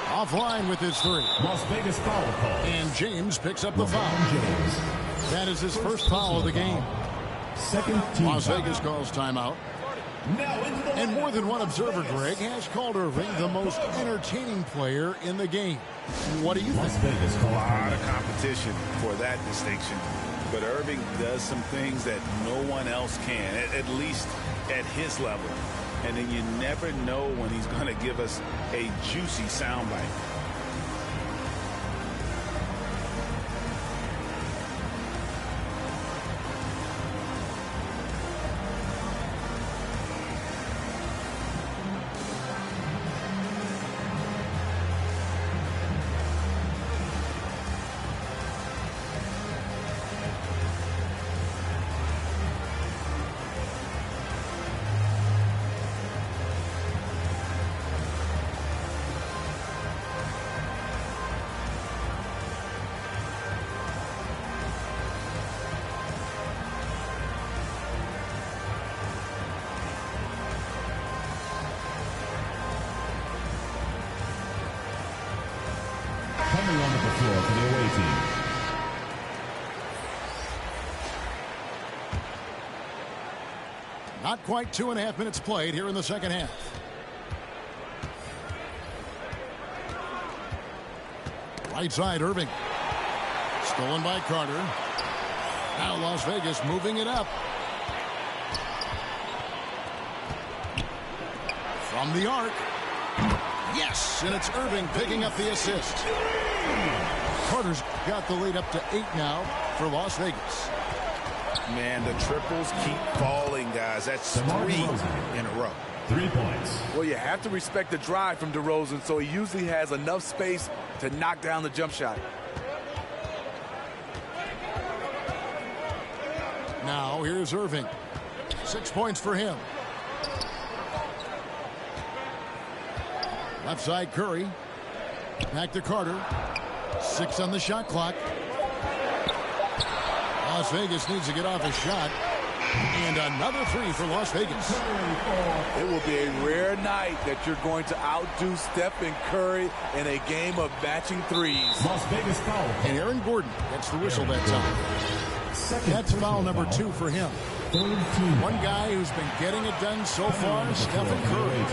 Offline with his 3. Las Vegas foul call. And James picks up the foul. James. That is his first foul of the game. Second team Las foul. Vegas calls timeout. And more than one observer, Greg, has called Irving the most entertaining player in the game. What do you Las think? Vegas A lot of competition for that distinction. But Irving does some things that no one else can, at least at his level. And then you never know when he's going to give us a juicy soundbite. Coming onto the floor for the away team. Not quite 2.5 minutes played here in the second half. Right side, Irving. Stolen by Carter. Now Las Vegas moving it up. From the arc. Yes, and it's Irving picking up the assist. Carter's got the lead up to 8 now for Las Vegas. Man, the triples keep falling, guys. That's 3 in a row. 3 points. Well, you have to respect the drive from DeRozan, so he usually has enough space to knock down the jump shot. Now here's Irving. 6 points for him. Left side, Curry. Back to Carter. 6 on the shot clock. Las Vegas needs to get off a shot. And another 3 for Las Vegas. It will be a rare night that you're going to outdo Stephen Curry in a game of matching threes. Las Vegas foul. And Aaron Gordon gets the whistle that time. That's foul number 2 for him. One guy who's been getting it done so far, Stephen Curry.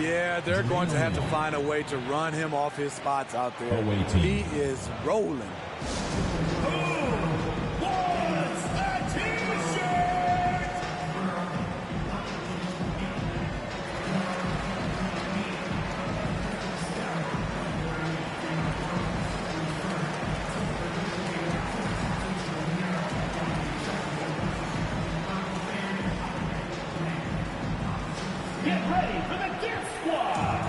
Yeah, they're going to have to find a way to run him off his spots out there. Away team. He is rolling. Get ready for the Dirt Squad.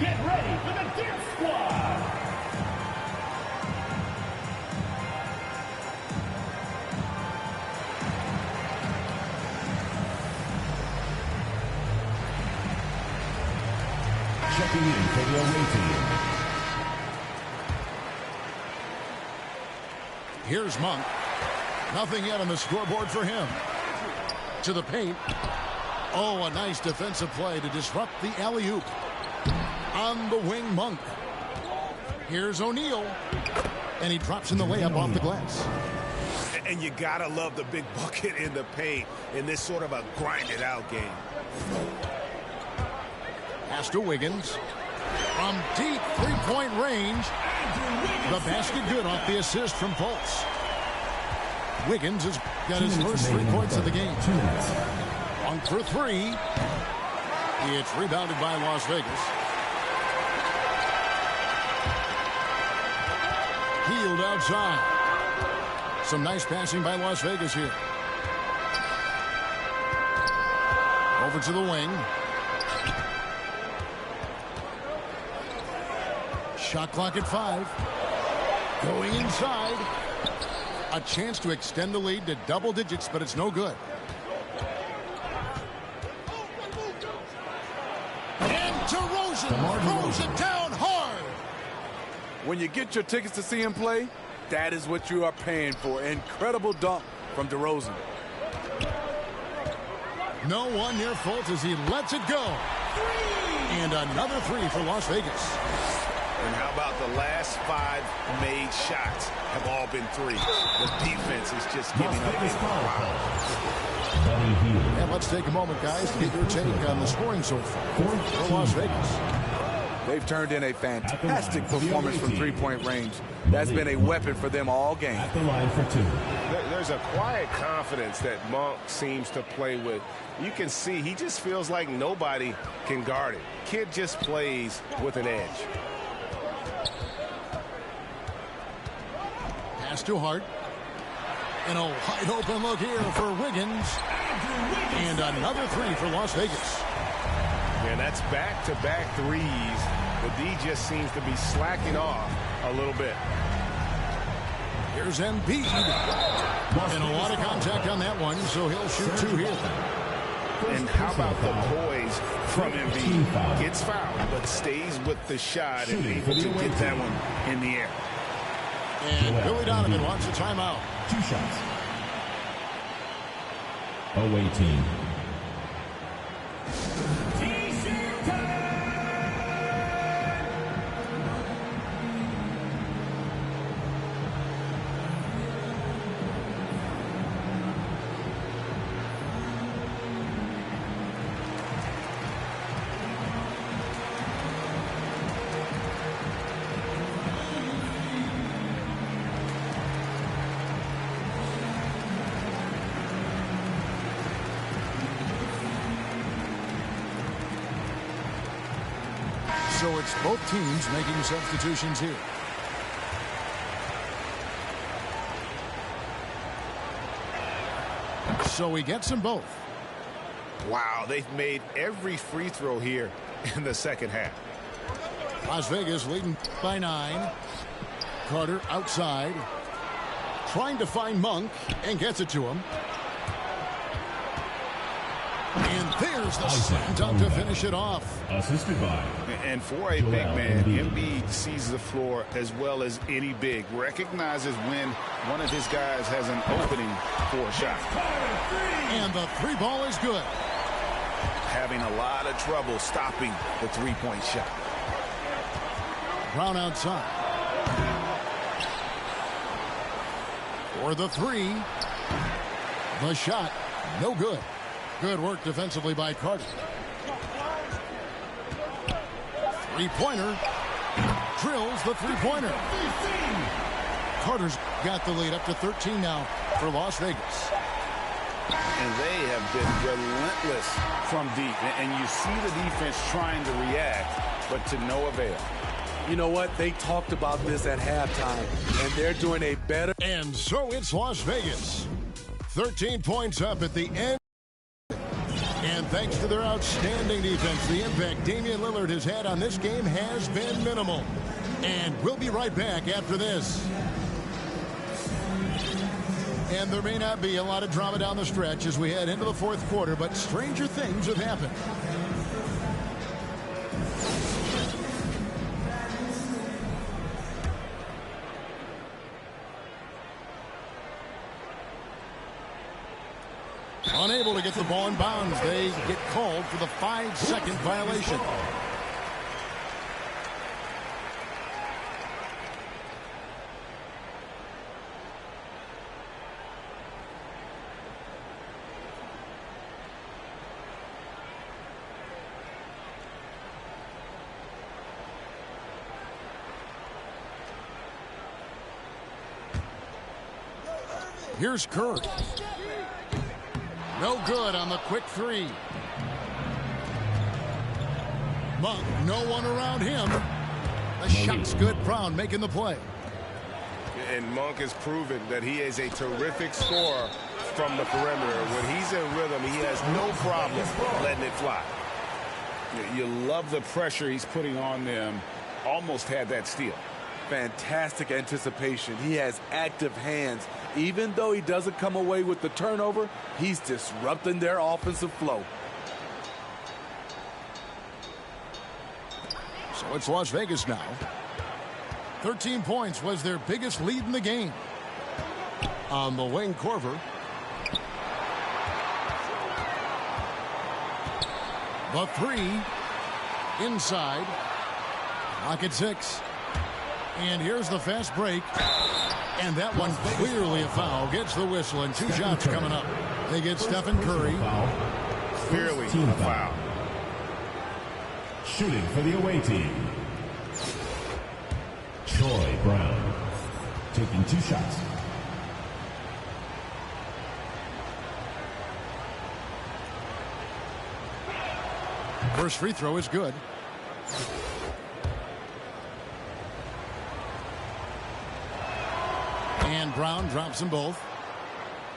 Get ready for the Dirt Squad. Checking in for the away team. Here's Monk. Nothing yet on the scoreboard for him. To the paint. Oh, a nice defensive play to disrupt the alley-oop. On the wing, Monk. Here's O'Neal. And he drops in the layup off the glass. And you gotta love the big bucket in the paint in this sort of a grinded-out game. Pass to Wiggins. From deep three-point range. The basket good off the assist from Fultz. Wiggins has got his first 3 points of the game. 2 minutes. Monk for 3. It's rebounded by Las Vegas. Healed outside. Some nice passing by Las Vegas here. Over to the wing. Shot clock at 5. Going inside. A chance to extend the lead to double digits, but it's no good. And DeRozan throws it down hard. When you get your tickets to see him play, that is what you are paying for. Incredible dunk from DeRozan. No one near Fultz as he lets it go. And another 3 for Las Vegas. And how about the last 5 made shots have all been 3s. The defense is just giving up a foul. And let's take a moment, guys, to get your take on the scoring so far for Las Vegas. They've turned in a fantastic performance from three-point range. That's been a weapon for them all game. At the line for 2. There's a quiet confidence that Monk seems to play with. You can see he just feels like nobody can guard it. Kid just plays with an edge. Pass to Hart. And a wide open look here for Wiggins. And another 3 for Las Vegas. And that's back-to-back threes. The D just seems to be slacking off a little bit. Here's Embiid. And a lot of contact on that one, so he'll shoot 2 here. And how about the poise from Embiid? Gets fouled, but stays with the shot and able to get that one in the air. And Billy Donovan wants a timeout. 2 shots. Away team. So it's both teams making substitutions here. So he gets them both. Wow, they've made every free throw here in the second half. Las Vegas leading by 9. Carter outside. Trying to find Monk and gets it to him. And there's the slam dunk to finish it off. Assisted by. And for a big man, Embiid sees the floor as well as any big. Recognizes when one of his guys has an opening for a shot. And the 3 ball is good. Having a lot of trouble stopping the 3-point shot. Brown outside. For the 3. The shot, no good. Good work defensively by Carter. 3-pointer. Drills the 3-pointer. Carter's got the lead up to 13 now for Las Vegas. And they have been relentless from deep. And you see the defense trying to react, but to no avail. You know what? They talked about this at halftime, and they're doing a better. And so it's Las Vegas. 13 points up at the end. And thanks to their outstanding defense, the impact Damian Lillard has had on this game has been minimal. And we'll be right back after this. And there may not be a lot of drama down the stretch as we head into the fourth quarter, but stranger things have happened. Unable to get the ball in bounds. They get called for the 5-second violation. Here's Curry. No good on the quick three. Monk, no one around him. The shot's good. Brown making the play. And Monk has proven that he is a terrific scorer from the perimeter. When he's in rhythm, he has no problem letting it fly. You love the pressure he's putting on them. Almost had that steal. Fantastic anticipation. He has active hands. Even though he doesn't come away with the turnover, he's disrupting their offensive flow. So it's Las Vegas now. 13 points was their biggest lead in the game. On the wing, Korver. The three. Inside. Lock at 6. And here's the fast break. And that one clearly a foul. Gets the whistle, and 2 shots coming up. They get Stephen Curry. Clearly a foul. Shooting for the away team, Troy Brown, taking 2 shots. First free throw is good. And Brown drops them both.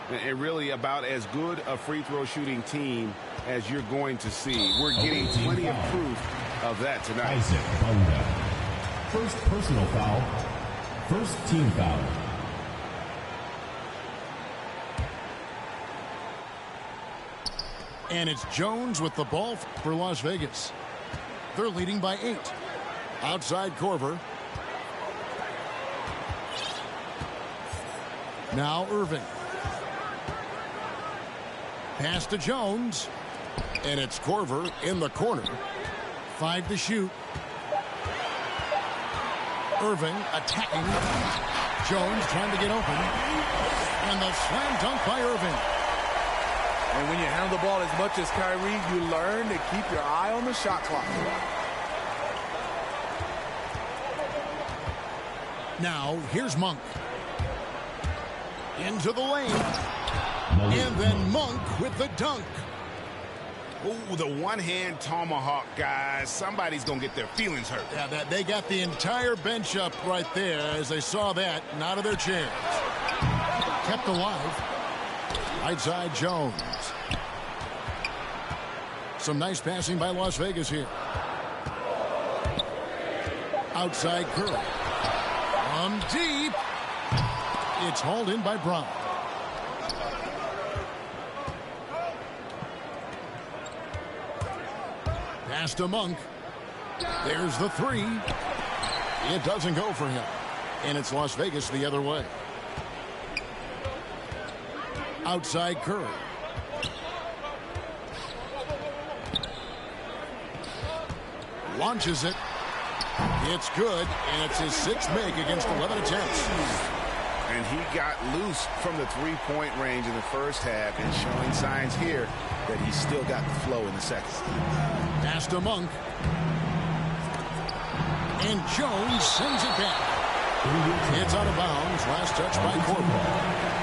And really about as good a free throw shooting team as you're going to see. We're getting plenty of proof of that tonight. Isaac Bonga. First personal foul. First team foul. And it's Jones with the ball for Las Vegas. They're leading by 8. Outside Korver. Now Irving. Pass to Jones. And it's Korver in the corner. 5 to shoot. Irving attacking. Jones trying to get open. And the slam dunk by Irving. And when you handle the ball as much as Kyrie, you learn to keep your eye on the shot clock. Now, here's Monk. Into the lane. And then Monk with the dunk. Ooh, the one-hand tomahawk, guys. Somebody's going to get their feelings hurt. Yeah, they got the entire bench up right there as they saw that and out of their chairs. Kept alive. Right side Jones. Some nice passing by Las Vegas here. Outside Curry. From deep. It's hauled in by Brown. Pass to Monk. There's the 3. It doesn't go for him. And it's Las Vegas the other way. Outside Curry. Launches it. It's good, and it's his 6th make against 11 attempts. And he got loose from the three-point range in the first half and showing signs here that he's still got the flow in the second. Pass to Monk. And Jones sends it back. It's out of bounds. Last touch by Corbin.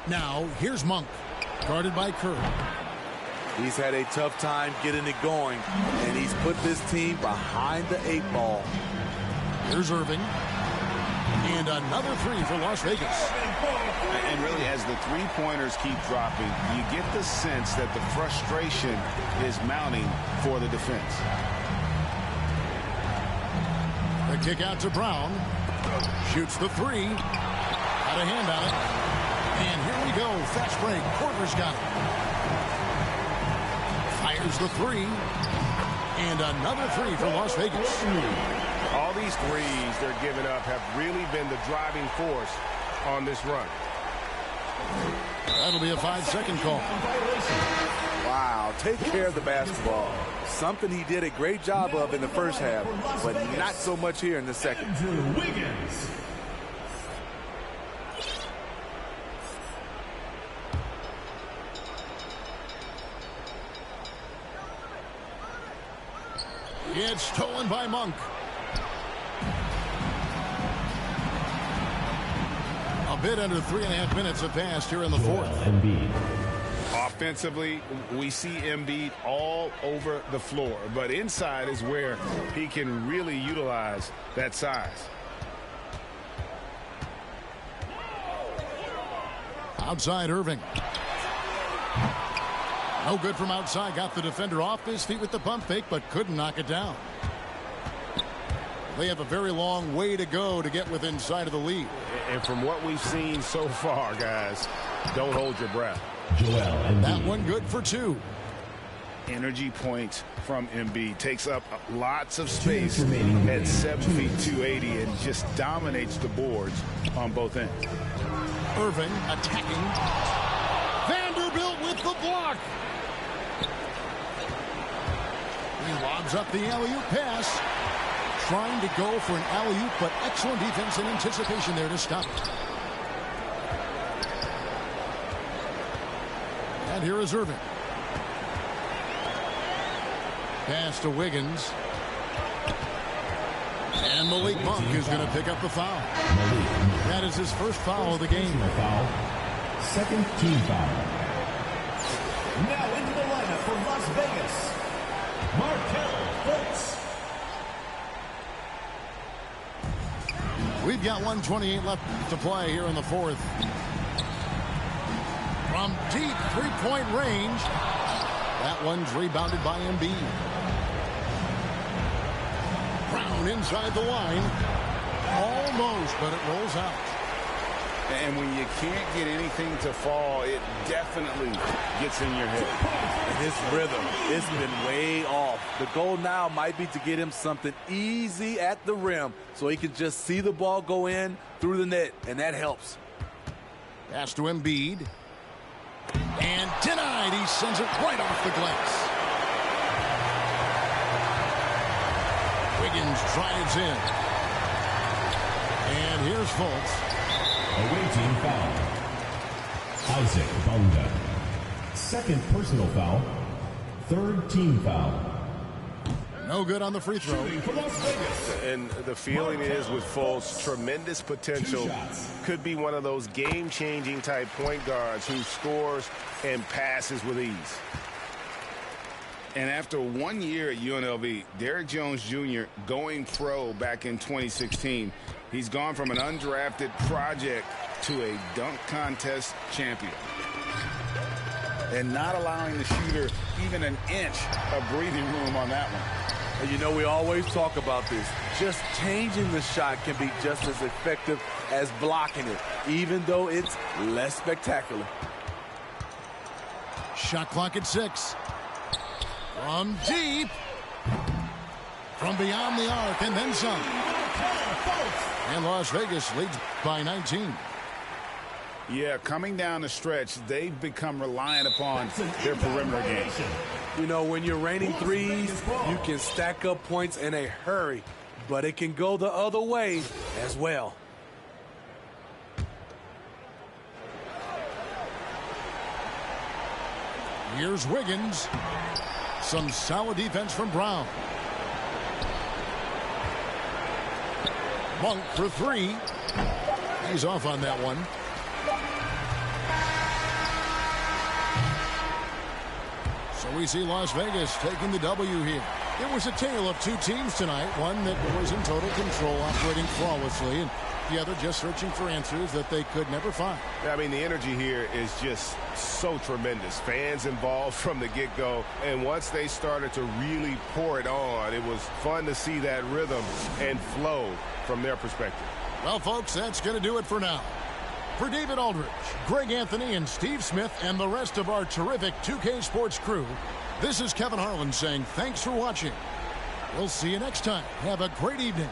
Now, here's Monk, guarded by Kerr. He's had a tough time getting it going, and he's put this team behind the 8-ball. Here's Irving. And another three for Las Vegas. And really, as the three-pointers keep dropping, you get the sense that the frustration is mounting for the defense. The kick out to Brown. Shoots the three. Got a hand on it. And here we go. Fast break. Porter's got it. Fires the three. And another three for Las Vegas. All these threes they're giving up have really been the driving force on this run. That'll be a 5-second call. Wow, take care of the basketball. Something he did a great job of in the first half, but not so much here in the second. Wiggins. It's stolen by Monk. A bit under 3.5 minutes have passed here in the fourth. Offensively, we see Embiid all over the floor, but inside is where he can really utilize that size. Outside Irving. No good from outside. Got the defender off his feet with the pump fake, but couldn't knock it down. They have a very long way to go to get within sight of the lead. And from what we've seen so far, guys, don't hold your breath. That one good for two. Energy points from Embiid. Takes up lots of space at 7 feet 280 and just dominates the boards on both ends. Irving attacking. Vanderbilt with the block. He lobs up the alley-oop pass. Trying to go for an alley-oop, but excellent defense and anticipation there to stop it. And here is Irving. Pass to Wiggins. And Malik Monk is going to pick up the foul. That is his first foul of the game. Second team foul. Now into the lineup for Las Vegas, Markelle Fultz. We've got 1:28 left to play here in the fourth. From deep three-point range. That one's rebounded by Embiid. Brown inside the line. Almost, but it rolls out. And when you can't get anything to fall, it definitely gets in your head. And his rhythm, it's been way off. The goal now might be to get him something easy at the rim so he can just see the ball go in through the net, and that helps. Pass to Embiid. And denied. He sends it right off the glass. Wiggins drives in. And here's Fultz. Away team foul. Isaac Bonga. Second personal foul. Third team foul. No good on the free throw. And the feeling is with Fultz, tremendous potential. Could be one of those game-changing type point guards who scores and passes with ease. And after 1 year at UNLV, Derrick Jones Jr. going pro back in 2016, he's gone from an undrafted project to a dunk contest champion. And not allowing the shooter even an inch of breathing room on that one. And you know, we always talk about this. Just changing the shot can be just as effective as blocking it, even though it's less spectacular. Shot clock at 6. From deep. From beyond the arc and then some. And Las Vegas leads by 19. Yeah, coming down the stretch, they've become reliant upon their perimeter game. You know, when you're raining threes, you can stack up points in a hurry, but it can go the other way as well. Here's Wiggins. Some solid defense from Brown. Monk for 3. He's off on that one. So we see Las Vegas taking the W here. It was a tale of two teams tonight. One that was in total control, operating flawlessly, and the other just searching for answers that they could never find. I mean, the energy here is just so tremendous. Fans involved from the get-go, and once they started to really pour it on, it was fun to see that rhythm and flow from their perspective. Well, folks, that's going to do it for now. For David Aldridge, Greg Anthony, and Steve Smith, and the rest of our terrific 2K Sports crew, this is Kevin Harlan saying thanks for watching. We'll see you next time. Have a great evening.